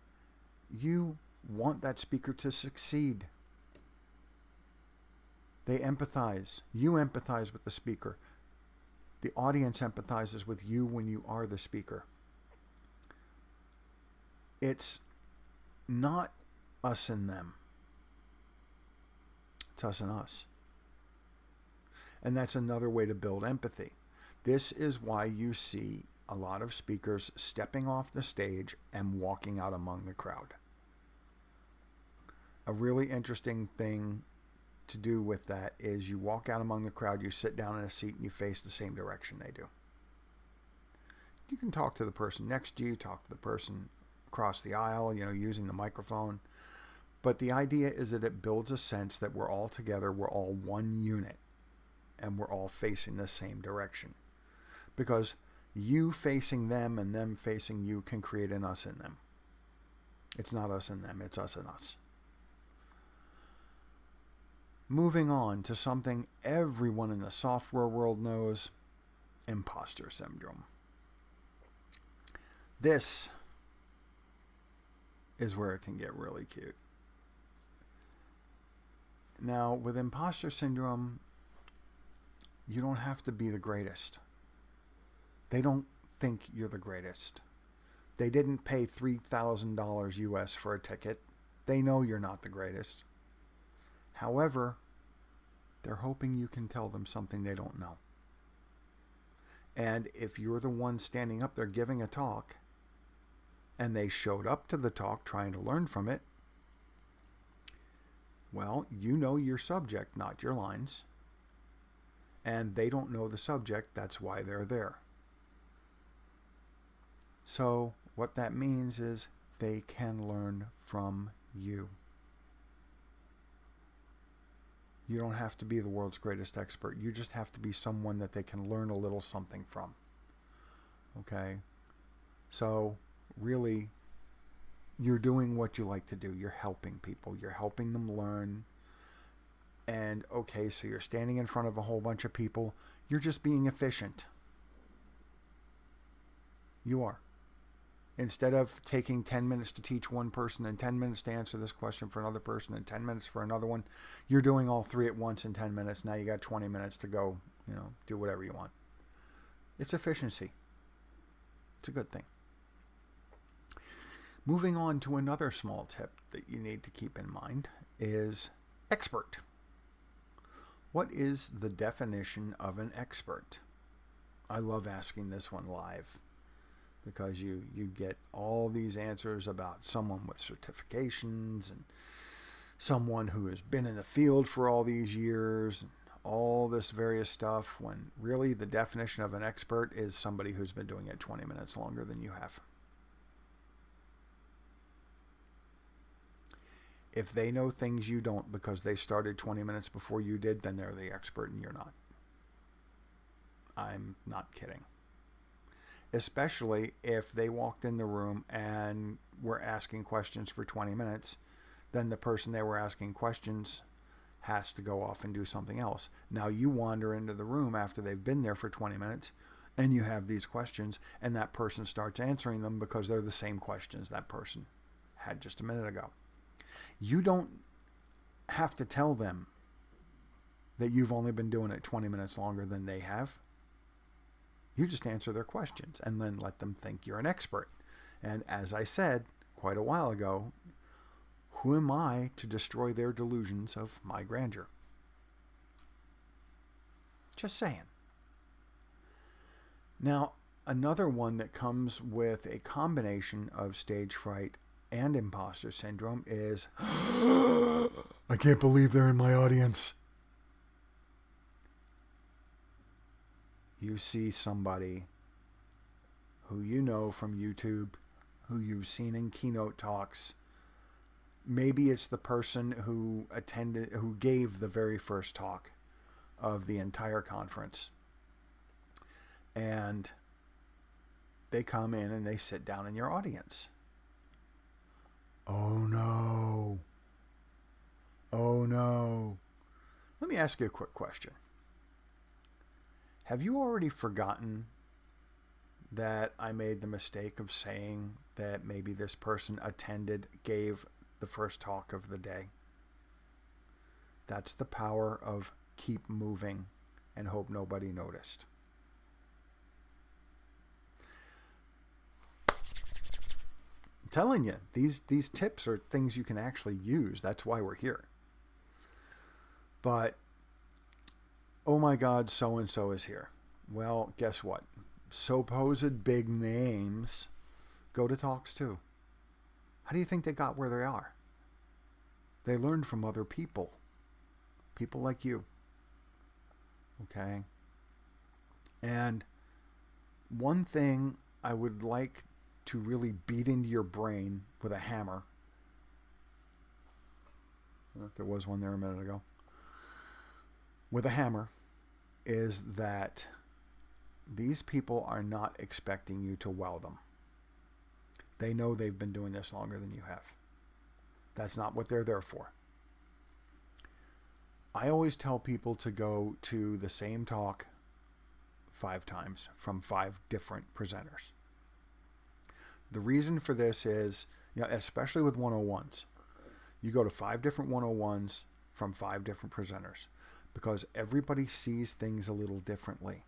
You want that speaker to succeed. They empathize. You empathize with the speaker. The audience empathizes with you when you are the speaker. It's not us and them. It's us and us. And that's another way to build empathy. This is why you see a lot of speakers stepping off the stage and walking out among the crowd. A really interesting thing to do with that is you walk out among the crowd, you sit down in a seat, and you face the same direction they do. You can talk to the person next to you, talk to the person across the aisle, using the microphone. But the idea is that it builds a sense that we're all together, we're all one unit, and we're all facing the same direction. Because you facing them and them facing you can create an us and them. It's not us and them, it's us and us. Moving on to something everyone in the software world knows, imposter syndrome. This is where it can get really cute. Now, with imposter syndrome, you don't have to be the greatest. They don't think you're the greatest. They didn't pay $3,000 US for a ticket. They know you're not the greatest. However, they're hoping you can tell them something they don't know. And if you're the one standing up there giving a talk, and they showed up to the talk trying to learn from it, well, you know your subject, not your lines. And they don't know the subject, that's why they're there. So what that means is they can learn from you. You don't have to be the world's greatest expert. You just have to be someone that they can learn a little something from. Okay? So, really, you're doing what you like to do. You're helping people. You're helping them learn. And, okay, so you're standing in front of a whole bunch of people. You're just being efficient. You are. Instead of taking 10 minutes to teach one person and 10 minutes to answer this question for another person and 10 minutes for another one, you're doing all three at once in 10 minutes. Now you got 20 minutes to go, do whatever you want. It's efficiency. It's a good thing. Moving on to another small tip that you need to keep in mind is expert. What is the definition of an expert? I love asking this one live, because you get all these answers about someone with certifications and someone who has been in the field for all these years, all this various stuff, when really the definition of an expert is somebody who's been doing it 20 minutes longer than you have. If they know things you don't because they started 20 minutes before you did, then they're the expert and you're not. I'm not kidding. Especially if they walked in the room and were asking questions for 20 minutes, then the person they were asking questions has to go off and do something else. Now you wander into the room after they've been there for 20 minutes and you have these questions, and that person starts answering them because they're the same questions that person had just a minute ago. You don't have to tell them that you've only been doing it 20 minutes longer than they have. You just answer their questions and then let them think you're an expert. And as I said quite a while ago, who am I to destroy their delusions of my grandeur? Just saying. Now, another one that comes with a combination of stage fright and imposter syndrome is, I can't believe they're in my audience. You see somebody who you know from YouTube, who you've seen in keynote talks. Maybe it's the person who gave the very first talk of the entire conference. And they come in and they sit down in your audience. Oh no. Oh no. Let me ask you a quick question. Have you already forgotten that I made the mistake of saying that maybe this person gave the first talk of the day? That's the power of keep moving and hope nobody noticed. Telling you, these tips are things you can actually use. That's why we're here. But, oh my God, so-and-so is here. Well, guess what? Supposed big names go to talks too. How do you think they got where they are? They learned from other people. People like you. Okay? And one thing I would like to really beat into your brain with a hammer. There was one there a minute ago. With a hammer is that these people are not expecting you to wow them. They know they've been doing this longer than you have. That's not what they're there for. I always tell people to go to the same talk 5 times from 5 different presenters. The reason for this is, especially with 101s, you go to 5 different 101s from 5 different presenters because everybody sees things a little differently.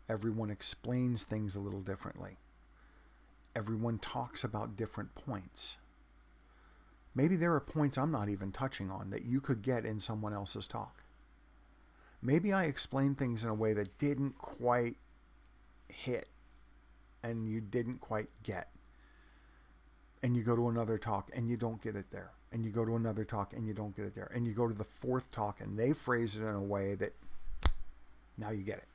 Everyone explains things a little differently. Everyone talks about different points. Maybe there are points I'm not even touching on that you could get in someone else's talk. Maybe I explained things in a way that didn't quite hit and you didn't quite get. And you go to another talk and you don't get it there. And you go to another talk and you don't get it there. And you go to the 4th talk and they phrase it in a way that now you get it.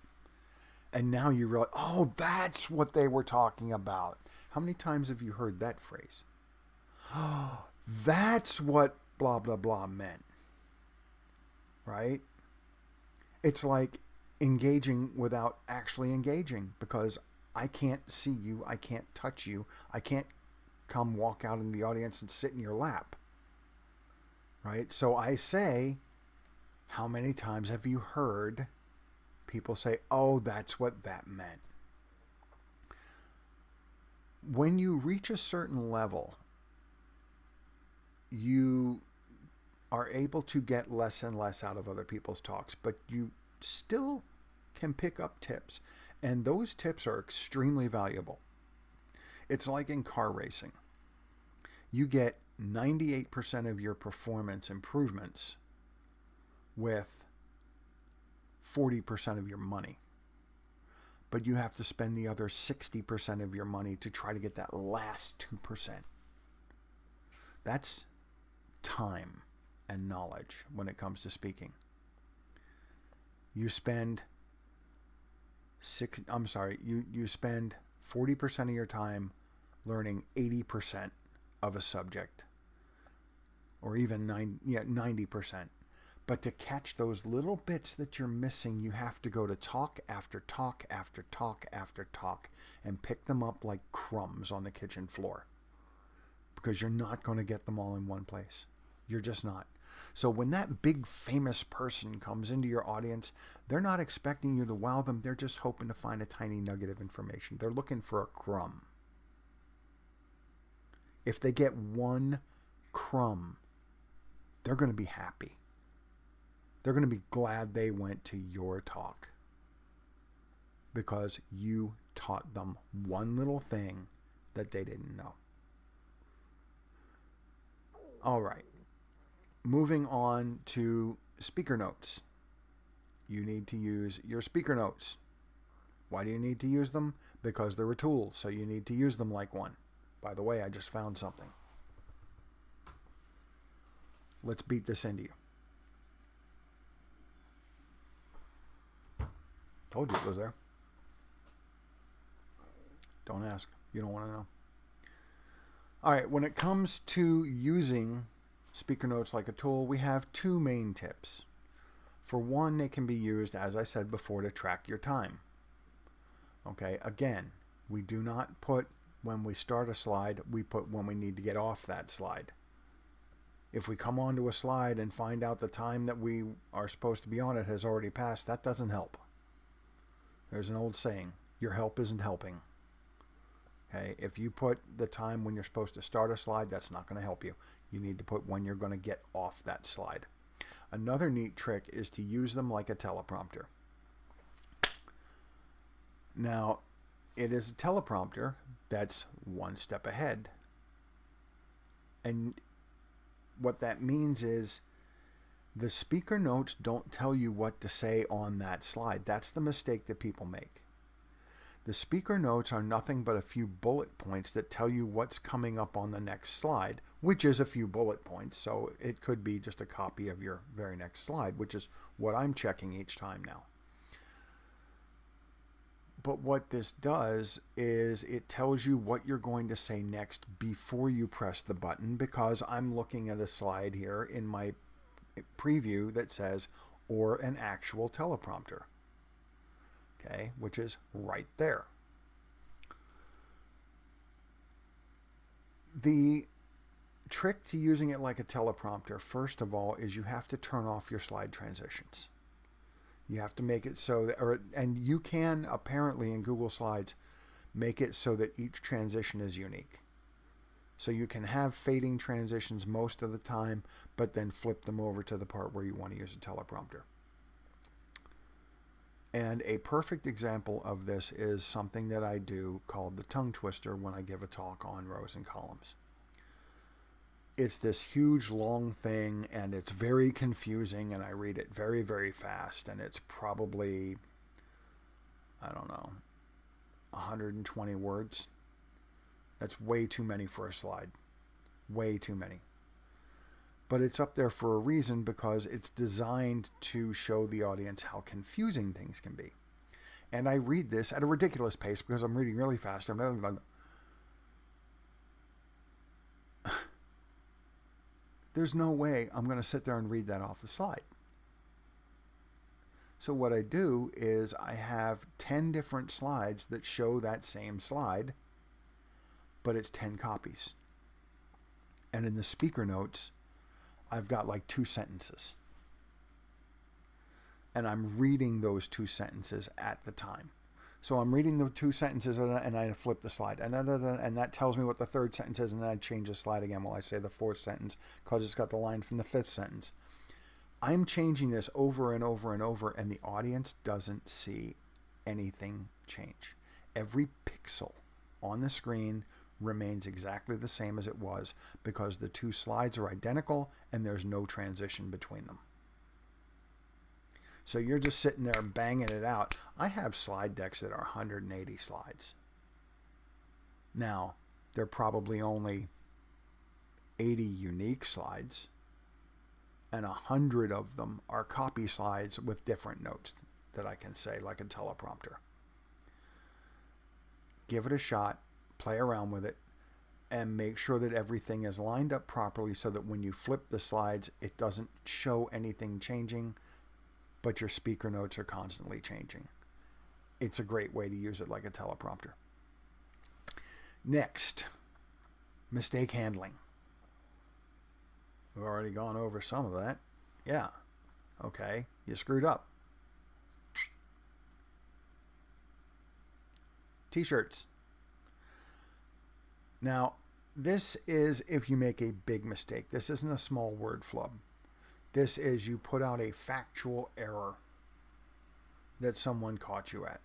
And now you realize, oh, that's what they were talking about. How many times have you heard that phrase? Oh, that's what blah, blah, blah meant. Right? It's like engaging without actually engaging because I can't see you. I can't touch you. I can't come walk out in the audience and sit in your lap. Right? So I say, how many times have you heard people say, oh, that's what that meant? When you reach a certain level, you are able to get less and less out of other people's talks, but you still can pick up tips. And those tips are extremely valuable. It's like in car racing. You get 98% of your performance improvements with 40% of your money. But you have to spend the other 60% of your money to try to get that last 2%. That's time. and knowledge when it comes to speaking. You spend you spend 40% of your time learning 80% of a subject, or even 90%. But to catch those little bits that you're missing, you have to go to talk after talk after talk after talk and pick them up like crumbs on the kitchen floor, because you're not going to get them all in one place. You're just not. So when that big famous person comes into your audience, they're not expecting you to wow them. They're just hoping to find a tiny nugget of information. They're looking for a crumb. If they get one crumb, they're going to be happy. They're going to be glad they went to your talk, because you taught them one little thing that they didn't know. All right. Moving on to speaker notes. You need to use your speaker notes. Why do you need to use them? Because they're a tool, so you need to use them like one. By the way, I just found something. Let's beat this into you. Told you it was there. Don't ask. You don't want to know. All right, when it comes to using speaker notes like a tool, we have two main tips. For one, they can be used, as I said before, to track your time. Okay, again, we do not put when we start a slide, we put when we need to get off that slide. If we come onto a slide and find out the time that we are supposed to be on it has already passed, that doesn't help. There's an old saying, your help isn't helping. Okay, if you put the time when you're supposed to start a slide, that's not going to help you. You need to put when you're going to get off that slide. Another neat trick is to use them like a teleprompter. Now, it is a teleprompter that's one step ahead. And what that means is the speaker notes don't tell you what to say on that slide. That's the mistake that people make. The speaker notes are nothing but a few bullet points that tell you what's coming up on the next slide, which is a few bullet points. So it could be just a copy of your very next slide, which is what I'm checking each time now. But what this does is it tells you what you're going to say next before you press the button, because I'm looking at a slide here in my preview that says, or an actual teleprompter. Okay, which is right there. The trick to using it like a teleprompter, first of all, is you have to turn off your slide transitions. You have to make it so that, and you can apparently in Google Slides make it so that each transition is unique. So you can have fading transitions most of the time, but then flip them over to the part where you want to use a teleprompter. And a perfect example of this is something that I do called the tongue twister when I give a talk on rows and columns. It's this huge long thing, and it's very confusing, and I read it very, very fast, and it's probably, I don't know, 120 words. That's way too many for a slide. Way too many. But it's up there for a reason, because it's designed to show the audience how confusing things can be. And I read this at a ridiculous pace because I'm reading really fast. There's no way I'm going to sit there and read that off the slide. So what I do is I have 10 different slides that show that same slide, but it's 10 copies. And in the speaker notes, I've got like 2 sentences. And I'm reading those 2 sentences at the time. So I'm reading the 2 sentences and I flip the slide. And that tells me what the 3rd sentence is, and then I change the slide again while I say the 4th sentence, because it's got the line from the 5th sentence. I'm changing this over and over and over, and the audience doesn't see anything change. Every pixel on the screen remains exactly the same as it was, because the 2 slides are identical and there's no transition between them. So you're just sitting there banging it out. I have slide decks that are 180 slides. Now, they're probably only 80 unique slides, and 100 of them are copy slides with different notes that I can say, like a teleprompter. Give it a shot, play around with it, and make sure that everything is lined up properly so that when you flip the slides, it doesn't show anything changing, but your speaker notes are constantly changing. It's a great way to use it like a teleprompter. Next, mistake handling. We've already gone over some of that. Yeah. Okay, you screwed up. T-shirts. Now, this is if you make a big mistake. This isn't a small word flub. This is you put out a factual error that someone caught you at.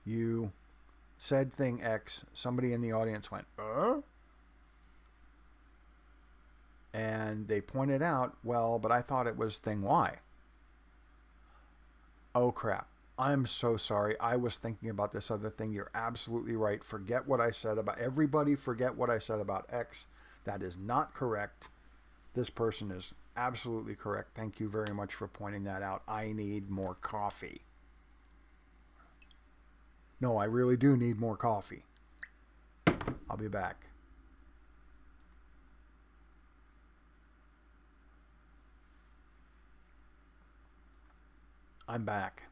You said thing X, somebody in the audience went, and they pointed out, well, but I thought it was thing Y. Oh, crap. I'm so sorry. I was thinking about this other thing. You're absolutely right. Forget what I said about everybody. Forget what I said about X. That is not correct. This person is absolutely correct. Thank you very much for pointing that out. I need more coffee. No, I really do need more coffee. I'll be back. I'm back.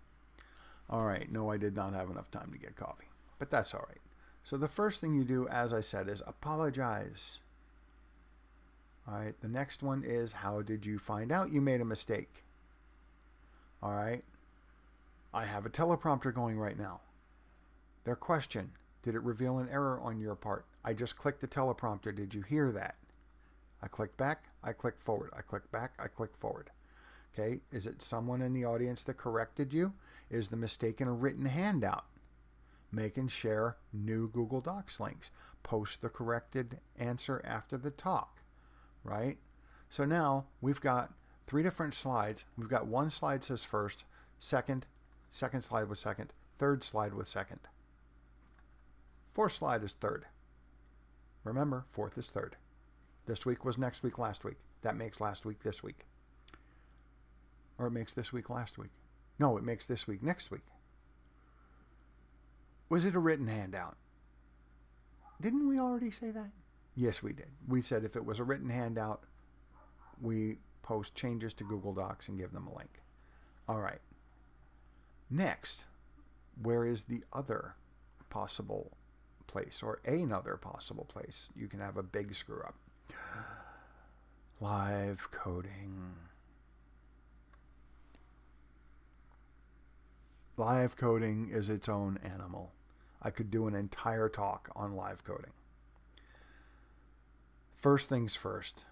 All right. No, I did not have enough time to get coffee, but that's all right. So the first thing you do, as I said, is apologize. All right. The next one is, how did you find out you made a mistake? All right. I have a teleprompter going right now. Their question, did it reveal an error on your part? I just clicked the teleprompter. Did you hear that? I click back. I click forward. I click back. I click forward. Okay. Is it someone in the audience that corrected you? Is the mistake in a written handout? Make and share new Google Docs links. Post the corrected answer after the talk, right? So now we've got 3 different slides. We've got one slide says first, second slide with second, third slide with second. Fourth slide is third. Remember, fourth is third. This week was next week, last week. That makes last week this week. Or it makes this week last week. No, it makes this week next week. Was it a written handout? Didn't we already say that? Yes, we did. We said if it was a written handout, we post changes to Google Docs and give them a link. All right. Next, where is the other possible place, or another possible place you can have a big screw up? Live coding. Live coding is its own animal. I could do an entire talk on live coding. First things first.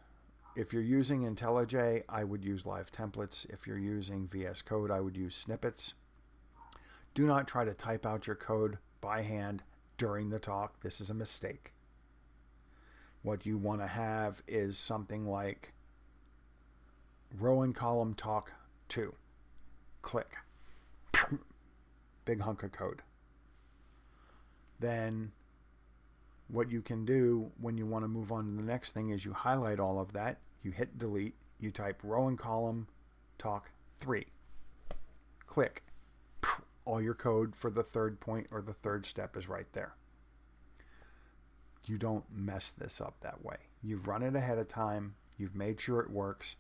If you're using IntelliJ, I would use live templates. If you're using VS Code, I would use snippets. Do not try to type out your code by hand during the talk. This is a mistake. What you want to have is something like row and column talk 2. Click. Big hunk of code. Then what you can do when you want to move on to the next thing is you highlight all of that, you hit delete, you type row and column talk 3. Click. All your code for the third point or the third step is right there. You don't mess this up that way. You've run it ahead of time. You've made sure it works,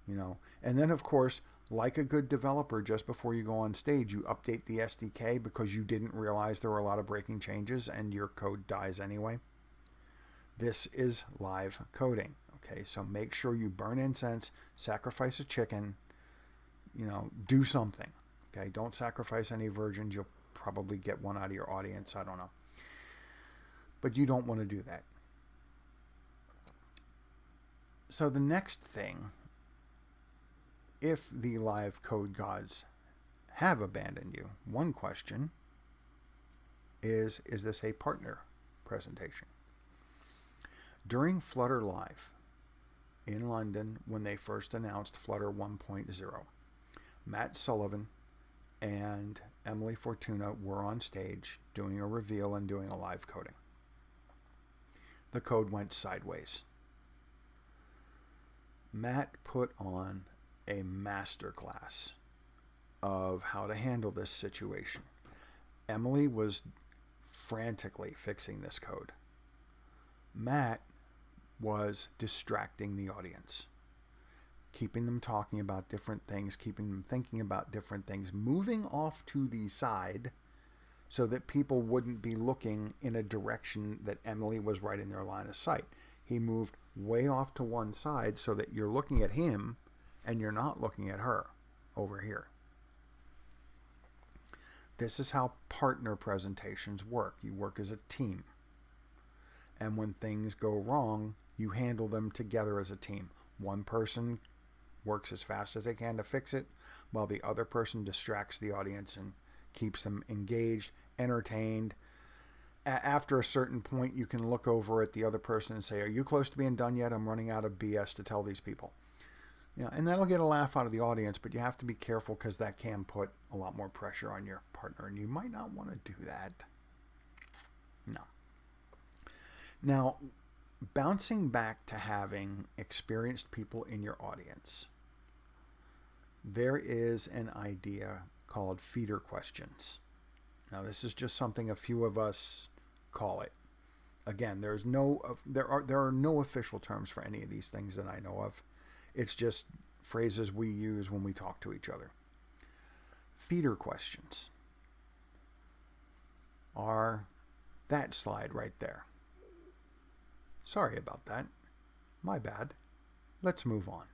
And then, of course, like a good developer, just before you go on stage, you update the SDK because you didn't realize there were a lot of breaking changes and your code dies anyway. This is live coding. Okay, so make sure you burn incense, sacrifice a chicken, do something. Okay, don't sacrifice any virgins. You'll probably get one out of your audience. I don't know. But you don't want to do that. So the next thing, if the live code gods have abandoned you, one question is this a partner presentation? During Flutter Live in London, when they first announced Flutter 1.0, Matt Sullivan and Emily Fortuna were on stage doing a reveal and doing a live coding. The code went sideways. Matt put on a master class of how to handle this situation. Emily was frantically fixing this code. Matt was distracting the audience, keeping them talking about different things, keeping them thinking about different things, moving off to the side so that people wouldn't be looking in a direction that Emily was right in their line of sight. He moved way off to one side so that you're looking at him and you're not looking at her over here. This is how partner presentations work. You work as a team. And when things go wrong, you handle them together as a team. One person works as fast as they can to fix it, while the other person distracts the audience and keeps them engaged, entertained. After a certain point, you can look over at the other person and say, "Are you close to being done yet? I'm running out of BS to tell these people." And that'll get a laugh out of the audience, but you have to be careful because that can put a lot more pressure on your partner, and you might not want to do that. No. Now, bouncing back to having experienced people in your audience, there is an idea called feeder questions. Now, this is just something a few of us call it. Again, there are no official terms for any of these things that I know of. It's just phrases we use when we talk to each other. Feeder questions are that slide right there. Sorry about that. My bad. Let's move on.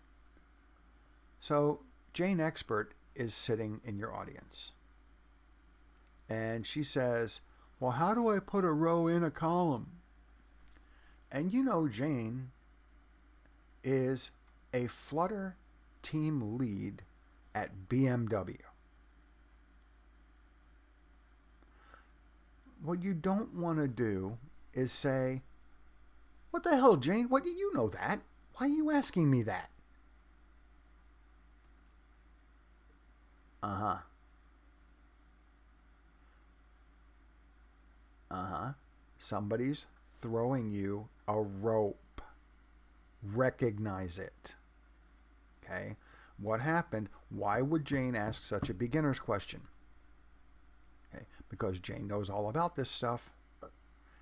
So, Jane Expert is sitting in your audience. And she says, "Well, how do I put a row in a column?" And you know Jane is a Flutter team lead at BMW. What you don't want to do is say, "What the hell, Jane? What do you know that? Why are you asking me that?" Uh-huh. Somebody's throwing you a rope. Recognize it. Okay? What happened? Why would Jane ask such a beginner's question? Okay? Because Jane knows all about this stuff.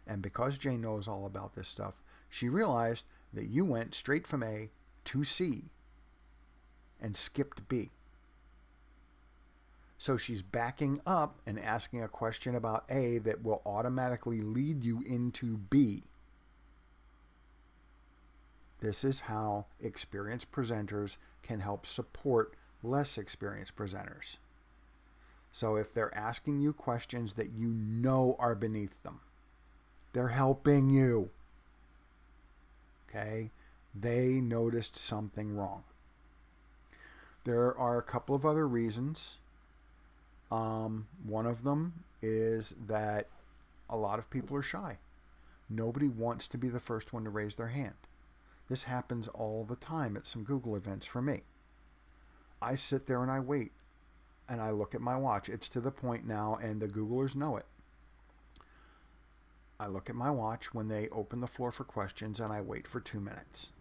And because Jane knows all about this stuff, she realized that you went straight from A to C and skipped B. So she's backing up and asking a question about A that will automatically lead you into B. This is how experienced presenters can help support less experienced presenters. So if they're asking you questions that you know are beneath them, they're helping you. Okay? They noticed something wrong. There are a couple of other reasons. One of them is that a lot of people are shy. Nobody wants to be the first one to raise their hand. This happens all the time at some Google events for me. I sit there and I wait, and I look at my watch. It's to the point now, and the Googlers know it. I look at my watch when they open the floor for questions, and I wait for 2 minutes.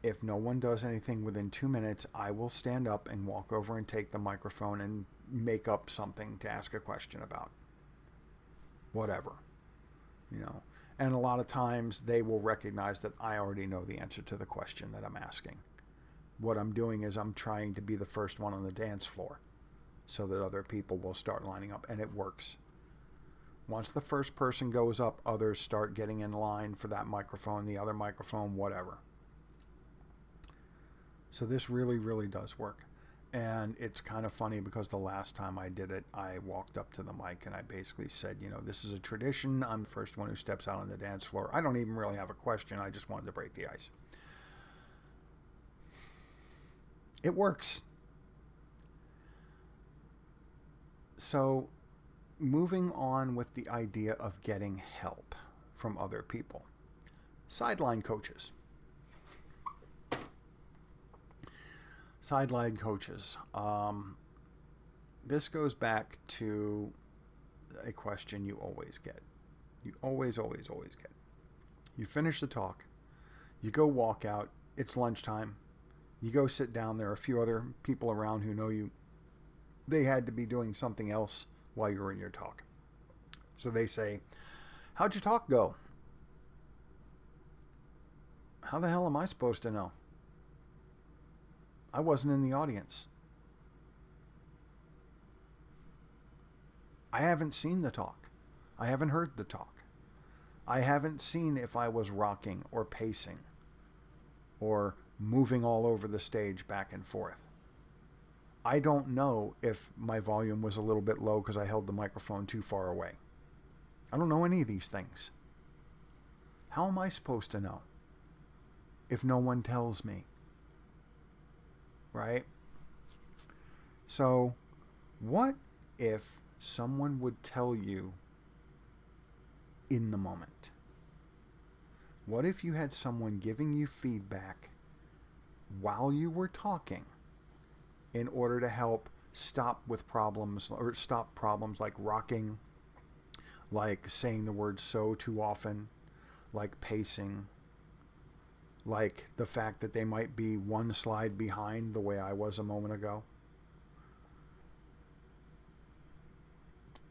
If no one does anything within 2 minutes, I will stand up and walk over and take the microphone and make up something to ask a question about. Whatever. And a lot of times they will recognize that I already know the answer to the question that I'm asking. What I'm doing is I'm trying to be the first one on the dance floor so that other people will start lining up, and it works. Once the first person goes up, others start getting in line for that microphone, the other microphone, whatever. So this really, really does work. And it's kind of funny because the last time I did it, I walked up to the mic and I basically said, this is a tradition. I'm the first one who steps out on the dance floor. I don't even really have a question. I just wanted to break the ice. It works. So moving on with the idea of getting help from other people. Sideline coaches. Sideline coaches. This goes back to a question you always get. You always get. You finish the talk. You go walk out. It's lunchtime. You go sit down. There are a few other people around who know you. They had to be doing something else while you were in your talk. So they say, how'd your talk go? How the hell am I supposed to know? I wasn't in the audience. I haven't seen the talk. I haven't heard the talk. I haven't seen if I was rocking or pacing or moving all over the stage back and forth. I don't know if my volume was a little bit low because I held the microphone too far away. I don't know any of these things. How am I supposed to know if no one tells me? Right? So, what if someone would tell you in the moment? What if you had someone giving you feedback while you were talking in order to help stop problems like rocking, like saying the word so too often, like pacing, like the fact that they might be one slide behind the way I was a moment ago?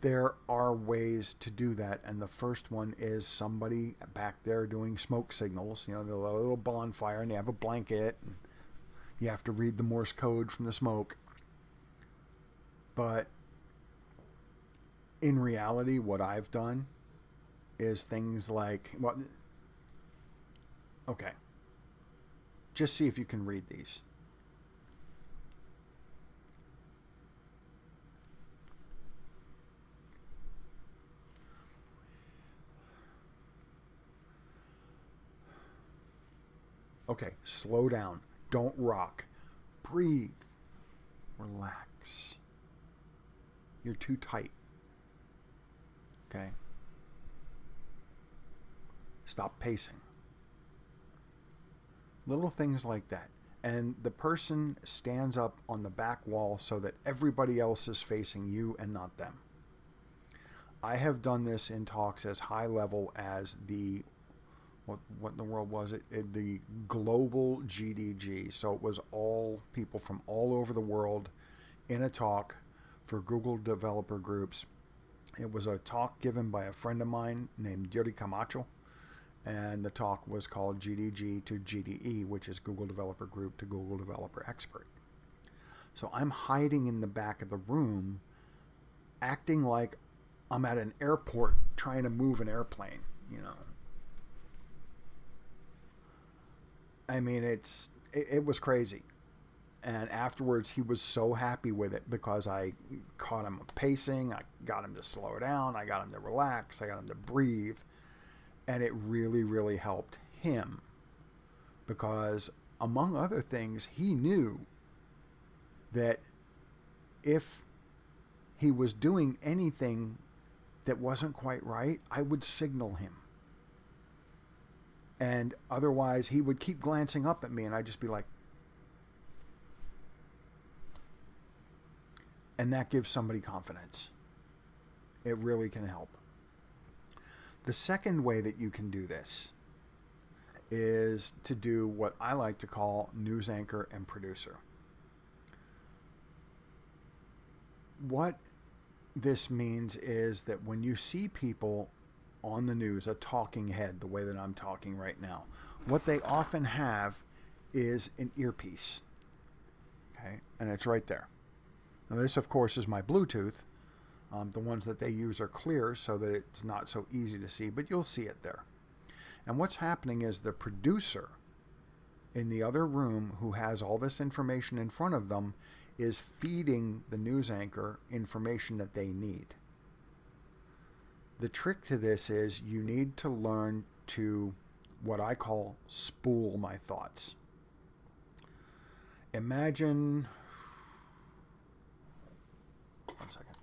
There are ways to do that, and the first one is somebody back there doing smoke signals. You know, the little bonfire, and they have a blanket, and you have to read the Morse code from the smoke. But in reality, what I've done is things like, well, okay, just see if you can read these. Okay, slow down. Don't rock. Breathe. Relax. You're too tight. Okay? Stop pacing. Little things like that. And the person stands up on the back wall so that everybody else is facing you and not them. I have done this in talks as high level as the what in the world was it? The global GDG. So it was all people from all over the world in a talk for Google developer groups. It was a talk given by a friend of mine named Yuri Camacho, and the talk was called GDG to GDE, which is Google Developer Group to Google Developer Expert. So I'm hiding in the back of the room, acting like I'm at an airport trying to move an airplane, you know. I mean, it was crazy. And afterwards, he was so happy with it because I caught him pacing. I got him to slow down. I got him to relax. I got him to breathe. And it really, really helped him because, among other things, he knew that if he was doing anything that wasn't quite right, I would signal him. And otherwise, he would keep glancing up at me, and I'd just be like, and that gives somebody confidence. It really can help. The second way that you can do this is to do what I like to call news anchor and producer. What this means is that when you see people on the news, a talking head, the way that I'm talking right now, what they often have is an earpiece. Okay, and it's right there. Now this, of course, is my Bluetooth. The ones that they use are clear so that it's not so easy to see, but you'll see it there. And what's happening is the producer in the other room who has all this information in front of them is feeding the news anchor information that they need. The trick to this is you need to learn to what I call spool my thoughts. Imagine, one second.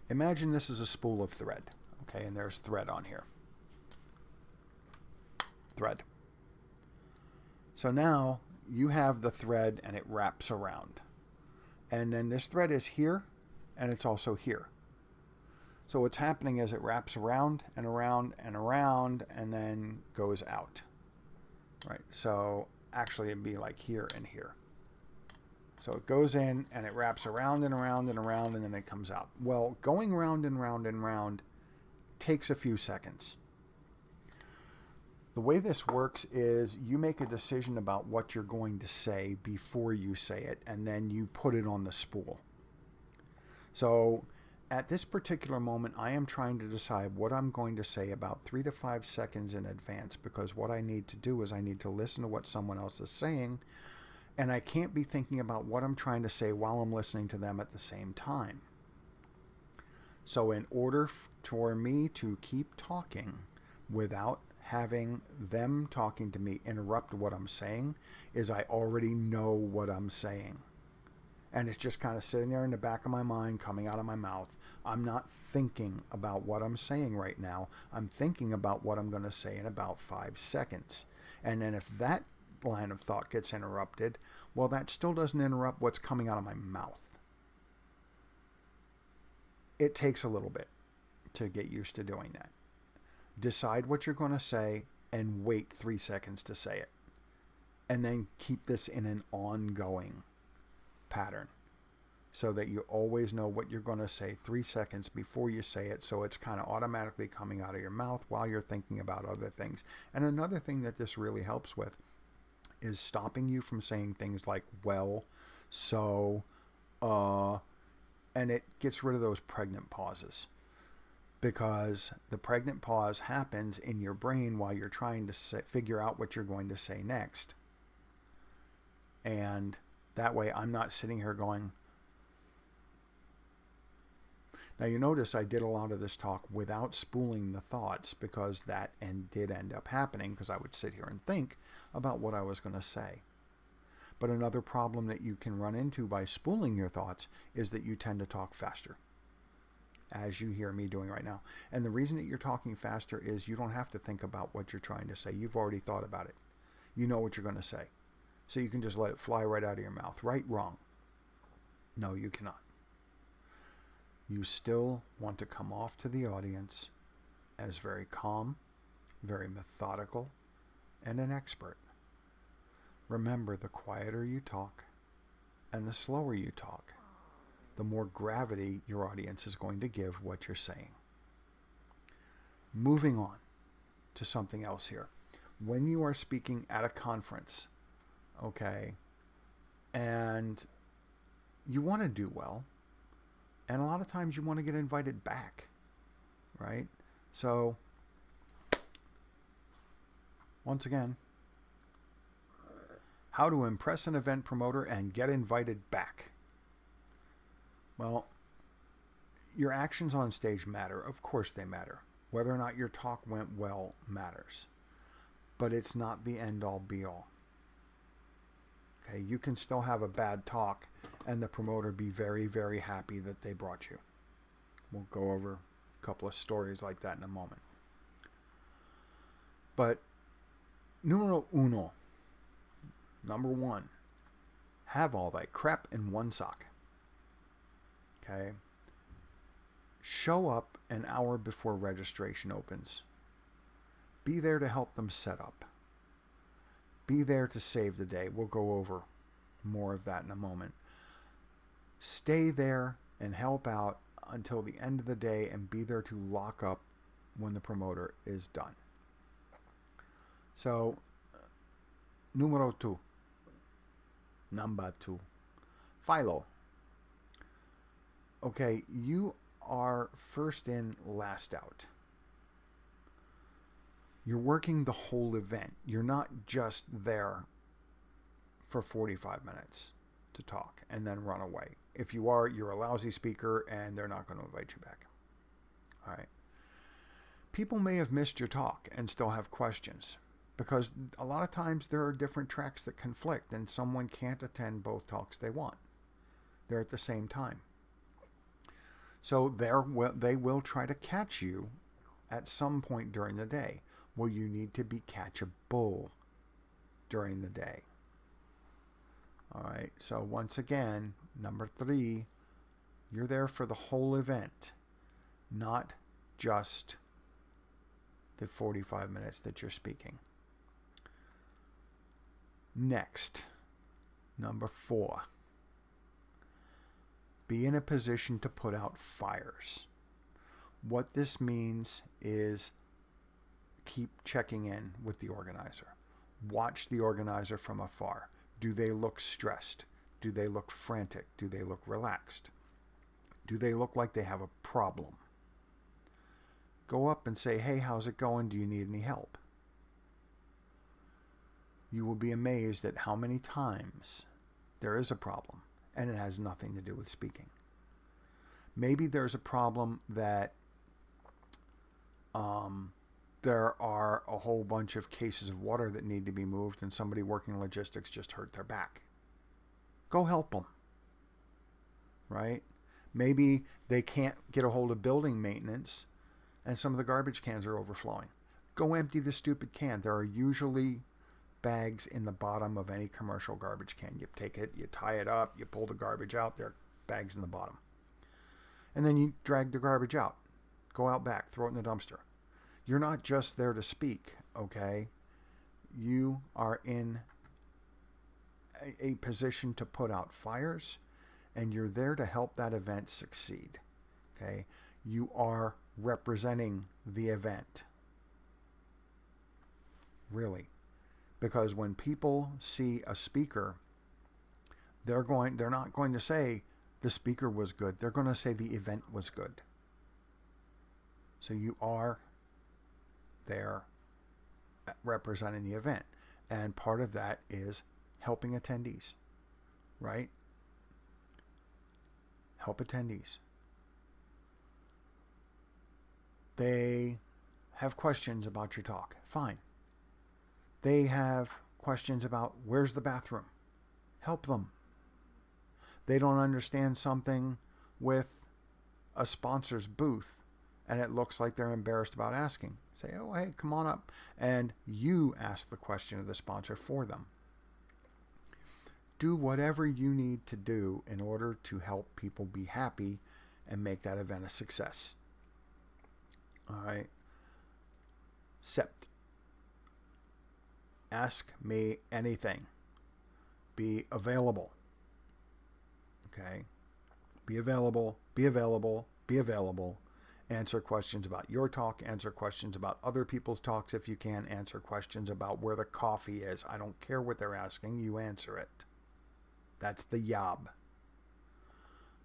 Imagine this is a spool of thread, okay, and there's thread on here. Thread. So now you have the thread and it wraps around. And then this thread is here and it's also here. So what's happening is it wraps around and around and around and then goes out. Right? So actually it'd be like here and here. So it goes in and it wraps around and around and around and then it comes out. Well, going round and round and round takes a few seconds. The way this works is you make a decision about what you're going to say before you say it, and then you put it on the spool. So at this particular moment, I am trying to decide what I'm going to say about 3 to 5 seconds in advance, because what I need to do is I need to listen to what someone else is saying, and I can't be thinking about what I'm trying to say while I'm listening to them at the same time. So in order for me to keep talking without having them talking to me interrupt what I'm saying, is I already know what I'm saying. And it's just kind of sitting there in the back of my mind, coming out of my mouth. I'm not thinking about what I'm saying right now. I'm thinking about what I'm going to say in about 5 seconds. And then if that line of thought gets interrupted, well, that still doesn't interrupt what's coming out of my mouth. It takes a little bit to get used to doing that. Decide what you're going to say and wait 3 seconds to say it. And then keep this in an ongoing pattern so that you always know what you're going to say 3 seconds before you say it, so it's kind of automatically coming out of your mouth while you're thinking about other things. And another thing that this really helps with is stopping you from saying things like, well, so, and it gets rid of those pregnant pauses. Because the pregnant pause happens in your brain while you're trying to figure out what you're going to say next. And that way I'm not sitting here going... Now you notice I did a lot of this talk without spooling the thoughts, because that did end up happening, because I would sit here and think about what I was going to say. But another problem that you can run into by spooling your thoughts is that you tend to talk faster, as you hear me doing right now. And the reason that you're talking faster is you don't have to think about what you're trying to say. You've already thought about it. You know what you're going to say. So you can just let it fly right out of your mouth. Right? Wrong? No, you cannot. You still want to come off to the audience as very calm, very methodical, and an expert. Remember, the quieter you talk and the slower you talk, the more gravity your audience is going to give what you're saying. Moving on to something else here. When you are speaking at a conference, okay, and you want to do well, and a lot of times you want to get invited back, right? So, once again, how to impress an event promoter and get invited back. Well, your actions on stage matter. Of course they matter. Whether or not your talk went well matters. But it's not the end-all be-all. Okay, you can still have a bad talk and the promoter be very, very happy that they brought you. We'll go over a couple of stories like that in a moment. But numero uno, number one, have all that crap in one sock. Okay? Show up an hour before registration opens. Be there to help them set up. Be there to save the day. We'll go over more of that in a moment. Stay there and help out until the end of the day and be there to lock up when the promoter is done. So, number two. Philo. Okay, you are first in, last out. You're working the whole event. You're not just there for 45 minutes to talk and then run away. If you are, you're a lousy speaker and they're not going to invite you back. All right. People may have missed your talk and still have questions, because a lot of times there are different tracks that conflict and someone can't attend both talks they want. They're at the same time. So they will try to catch you at some point during the day. Well, you need to be catchable during the day. All right, so once again, number three, you're there for the whole event. not just the 45 minutes that you're speaking. Next, number 4, be in a position to put out fires. What this means is keep checking in with the organizer. Watch the organizer from afar. Do they look stressed? Do they look frantic? Do they look relaxed? Do they look like they have a problem? Go up and say, hey, how's it going? Do you need any help? You will be amazed at how many times there is a problem and it has nothing to do with speaking. Maybe there's a problem that there are a whole bunch of cases of water that need to be moved and somebody working logistics just hurt their back. Go help them, right? Maybe they can't get a hold of building maintenance and some of the garbage cans are overflowing. Go empty the stupid can. There are usually bags in the bottom of any commercial garbage can. You take it, you tie it up, you pull the garbage out, there are bags in the bottom. And then you drag the garbage out. Go out back, throw it in the dumpster. You're not just there to speak, okay? You are in a position to put out fires, and you're there to help that event succeed, okay? You are representing the event, really. Because when people see a speaker, they're not going to say the speaker was good. They're going to say the event was good. So you are there representing the event. And part of that is helping attendees, right? Help attendees. They have questions about your talk. Fine. They have questions about where's the bathroom. Help them. They don't understand something with a sponsor's booth and it looks like they're embarrassed about asking. Say, oh, hey, come on up. And you ask the question of the sponsor for them. Do whatever you need to do in order to help people be happy and make that event a success. All right. Sept. Ask me anything. Be available. Okay. Be available, be available, be available. Answer questions about your talk. Answer questions about other people's talks if you can. Answer questions about where the coffee is. I don't care what they're asking. You answer it. That's the job.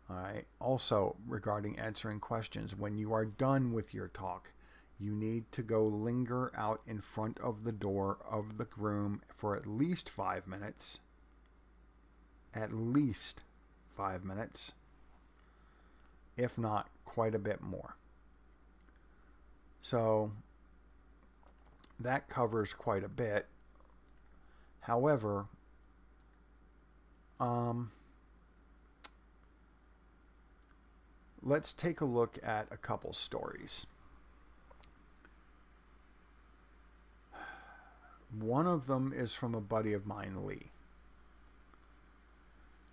All right. Also, regarding answering questions, when you are done with your talk, you need to go linger out in front of the door of the room for at least 5 minutes. At least 5 minutes. If not, quite a bit more. So, that covers quite a bit. However, let's take a look at a couple stories. One of them is from a buddy of mine, Lee.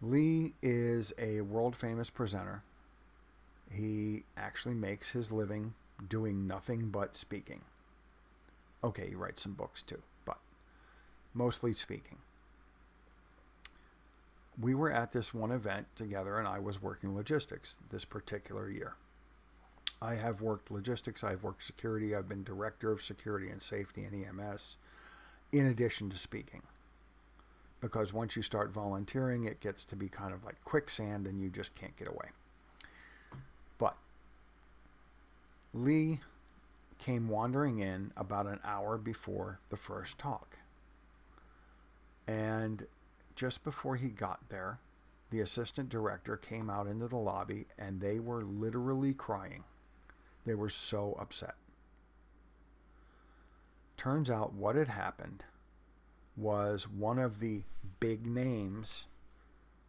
Lee is a world famous presenter. He actually makes his living doing nothing but speaking. Okay, he writes some books too, but mostly speaking. We were at this one event together and I was working logistics this particular year. I have worked logistics, I've worked security, I've been director of security and safety and EMS in addition to speaking. Because once you start volunteering, it gets to be kind of like quicksand and you just can't get away. But Lee came wandering in about an hour before the first talk. And just before he got there, the assistant director came out into the lobby and they were literally crying. They were so upset. Turns out what had happened was one of the big names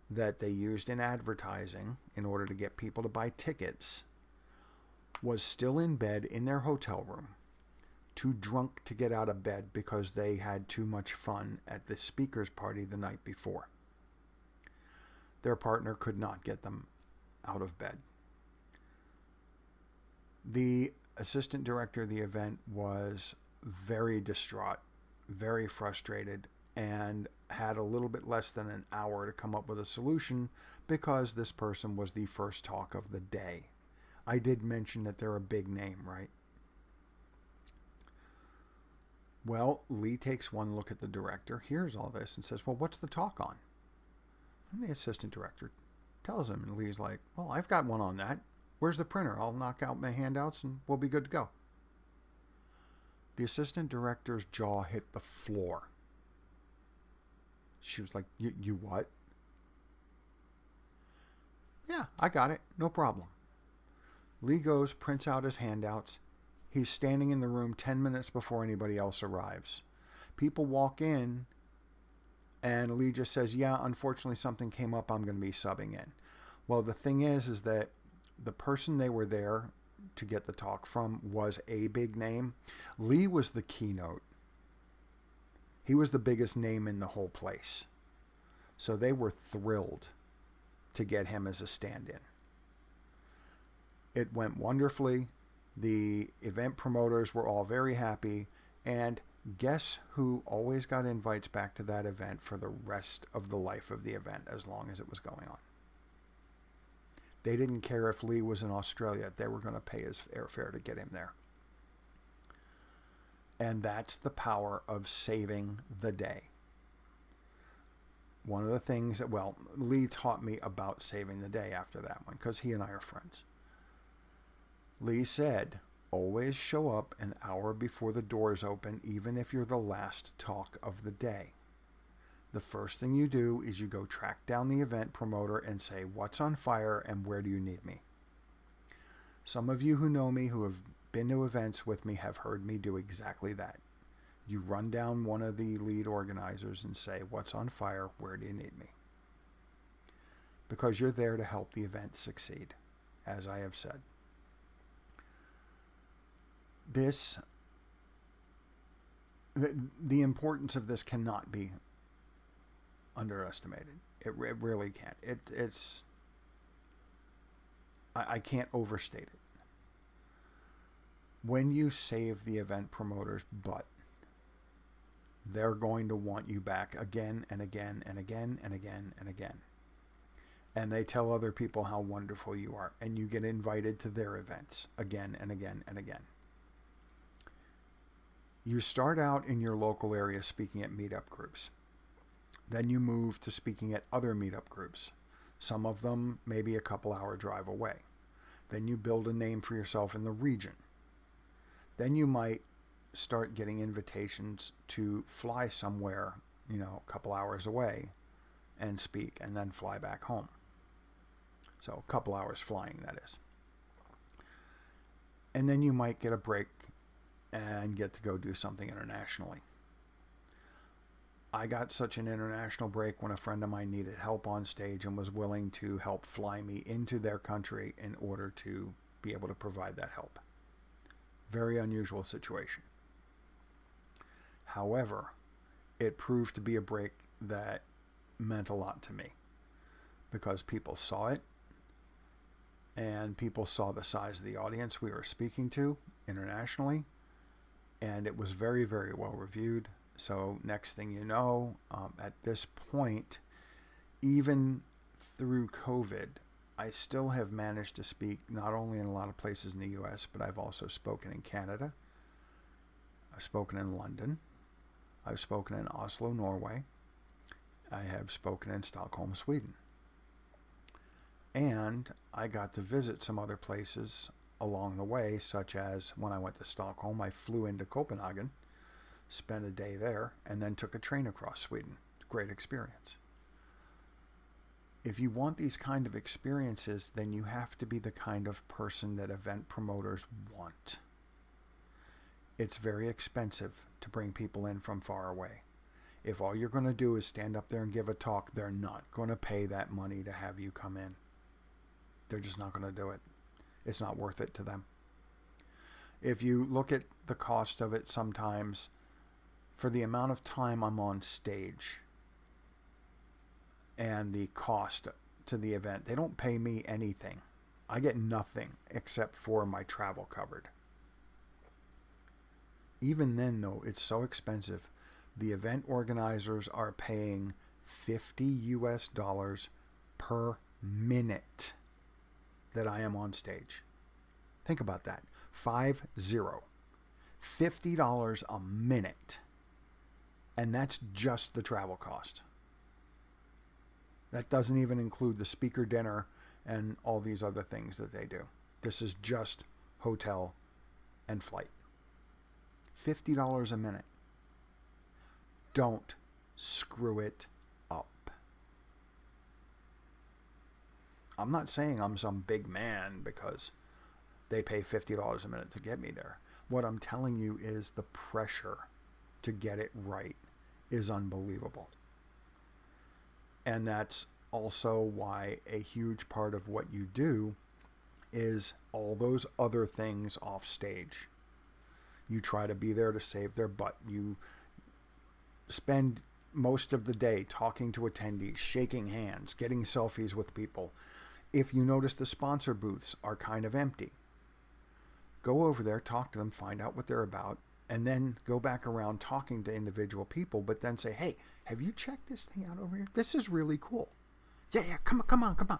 that they used in advertising in order to get people to buy tickets was still in bed in their hotel room, too drunk to get out of bed because they had too much fun at the speaker's party the night before. Their partner could not get them out of bed. The assistant director of the event was very distraught, very frustrated, and had a little bit less than an hour to come up with a solution because this person was the first talk of the day. I did mention that they're a big name, right? Well, Lee takes one look at the director, hears all this, and says, well, what's the talk on? And the assistant director tells him, and Lee's like, well, I've got one on that. Where's the printer? I'll knock out my handouts and we'll be good to go. The assistant director's jaw hit the floor. She was like, you what? Yeah, I got it. No problem. Lee goes, prints out his handouts. He's standing in the room 10 minutes before anybody else arrives. People walk in, and Lee just says, yeah, unfortunately something came up. I'm going to be subbing in. Well, the thing is that the person they were there to get the talk from was a big name. Lee was the keynote. He was the biggest name in the whole place. So they were thrilled to get him as a stand-in. It went wonderfully. The event promoters were all very happy. And guess who always got invites back to that event for the rest of the life of the event, as long as it was going on? They didn't care if Lee was in Australia. They were going to pay his airfare to get him there. And that's the power of saving the day. One of the things that, well, Lee taught me about saving the day after that one, because he and I are friends. Lee said, always show up an hour before the doors open, even if you're the last talk of the day. The first thing you do is you go track down the event promoter and say, what's on fire and where do you need me? Some of you who know me, who have been to events with me, have heard me do exactly that. You run down one of the lead organizers and say, what's on fire? Where do you need me? Because you're there to help the event succeed, as I have said. The importance of this cannot be underestimated. It really can't. I can't overstate it. When you save the event promoter's butt, they're going to want you back again and again and again and again and again. And they tell other people how wonderful you are, and you get invited to their events again and again and again. You start out in your local area speaking at meetup groups. Then you move to speaking at other meetup groups. Some of them maybe a couple-hour drive away. Then you build a name for yourself in the region. Then you might start getting invitations to fly somewhere, a couple hours away and speak, and then fly back home. So a couple hours flying, that is. And then you might get a break and get to go do something internationally. I got such an international break when a friend of mine needed help on stage and was willing to help fly me into their country in order to be able to provide that help. Very unusual situation. However, it proved to be a break that meant a lot to me because people saw it, and people saw the size of the audience we were speaking to internationally, and it was very, very well reviewed. So next thing you know, at this point, even through COVID, I still have managed to speak not only in a lot of places in the US, but I've also spoken in Canada. I've spoken in London. I've spoken in Oslo, Norway. I have spoken in Stockholm, Sweden. And I got to visit some other places along the way, such as when I went to Stockholm, I flew into Copenhagen, spent a day there, and then took a train across Sweden. Great experience. If you want these kind of experiences, then you have to be the kind of person that event promoters want. It's very expensive to bring people in from far away. If all you're going to do is stand up there and give a talk, they're not going to pay that money to have you come in. They're just not going to do it. It's not worth it to them. If you look at the cost of it sometimes, for the amount of time I'm on stage and the cost to the event, they don't pay me anything I get nothing except for my travel covered. Even then, though, it's so expensive. The event organizers are paying $50 per minute that I am on stage. Think about that. 50. $50 a minute. And that's just the travel cost. That doesn't even include the speaker dinner and all these other things that they do. This is just hotel and flight. $50 a minute. Don't screw it up. I'm not saying I'm some big man because they pay $50 a minute to get me there. What I'm telling you is the pressure to get it right is unbelievable. And that's also why a huge part of what you do is all those other things off stage. You try to be there to save their butt. You spend most of the day talking to attendees, shaking hands, getting selfies with people. If you notice the sponsor booths are kind of empty, go over there, talk to them, find out what they're about, and then go back around talking to individual people, but then say, hey, have you checked this thing out over here? This is really cool. Yeah, come on.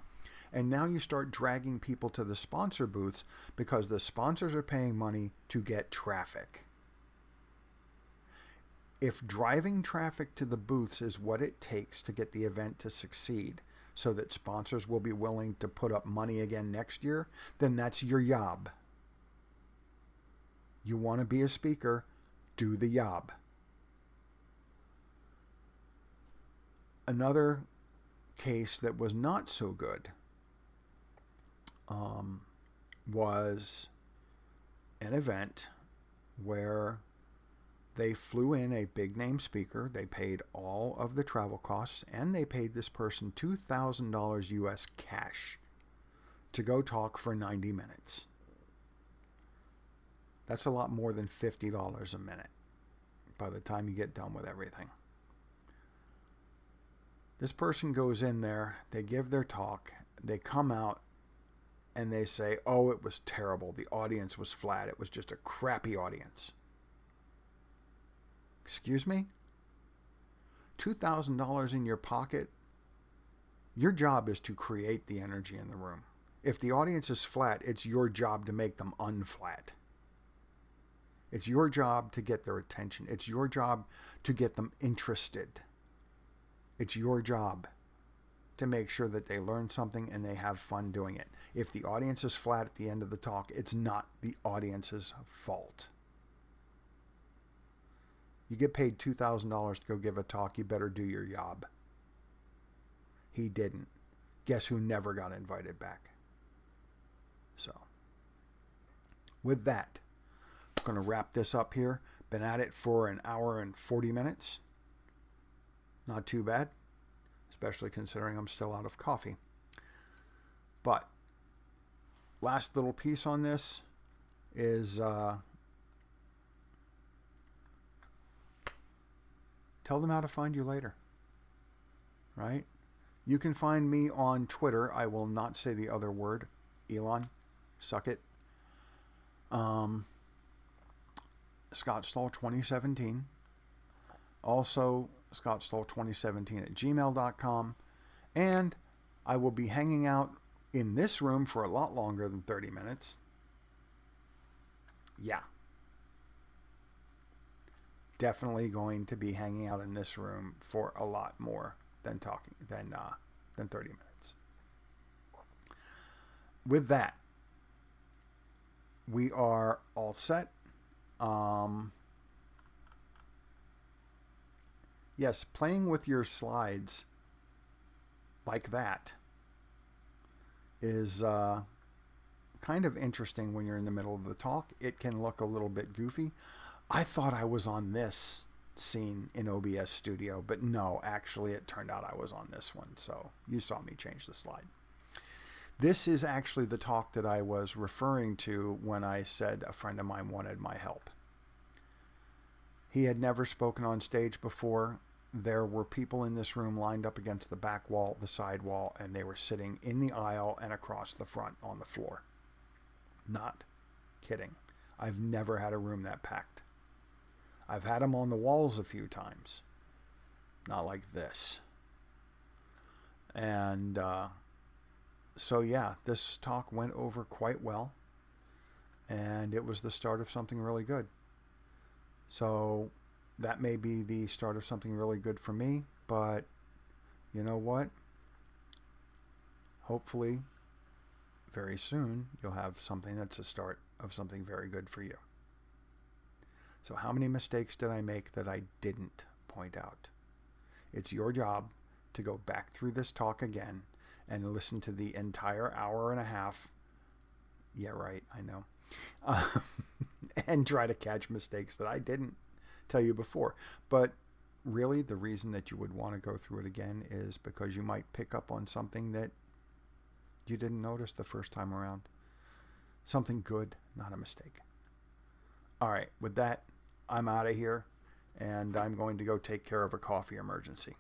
And now you start dragging people to the sponsor booths because the sponsors are paying money to get traffic. If driving traffic to the booths is what it takes to get the event to succeed so that sponsors will be willing to put up money again next year, then that's your job. You want to be a speaker, do the job. Another case that was not so good was an event where they flew in a big name speaker. They paid all of the travel costs, and they paid this person $2,000 US cash to go talk for 90 minutes. That's a lot more than $50 a minute by the time you get done with everything. This person goes in there, they give their talk, they come out, and they say, oh, it was terrible. The audience was flat. It was just a crappy audience. Excuse me? $2,000 in your pocket? Your job is to create the energy in the room. If the audience is flat, it's your job to make them unflat. It's your job to get their attention. It's your job to get them interested. It's your job to make sure that they learn something and they have fun doing it. If the audience is flat at the end of the talk, it's not the audience's fault. You get paid $2,000 to go give a talk, you better do your job. He didn't. Guess who never got invited back? So, with that, I'm going to wrap this up here. Been at it for an hour and 40 minutes. Not too bad, especially considering I'm still out of coffee. But last little piece on this is tell them how to find you later. Right? You can find me on Twitter. I will not say the other word. Elon. Suck it. Scott Stoll 2017. Also, scottstoll2017 at gmail.com. And I will be hanging out in this room for a lot longer than 30 minutes. Yeah. Definitely going to be hanging out in this room for a lot more than 30 minutes. With that, we are all set. Yes, playing with your slides like that is kind of interesting when you're in the middle of the talk. It can look a little bit goofy. I thought I was on this scene in OBS Studio, but no, actually it turned out I was on this one. So you saw me change the slide. This is actually the talk that I was referring to when I said a friend of mine wanted my help. He had never spoken on stage before. there were people in this room lined up against the back wall, the side wall, and they were sitting in the aisle and across the front on the floor. Not kidding. I've never had a room that packed. I've had them on the walls a few times. Not like this. And so, yeah, this talk went over quite well. And it was the start of something really good. So that may be the start of something really good for me. But you know what? Hopefully, very soon, you'll have something that's a start of something very good for you. So how many mistakes did I make that I didn't point out? It's your job to go back through this talk again and listen to the entire hour and a half. Yeah, right, I know. And try to catch mistakes that I didn't tell you before. But really, the reason that you would want to go through it again is because you might pick up on something that you didn't notice the first time around. Something good, not a mistake. All right, with that, I'm out of here, and I'm going to go take care of a coffee emergency.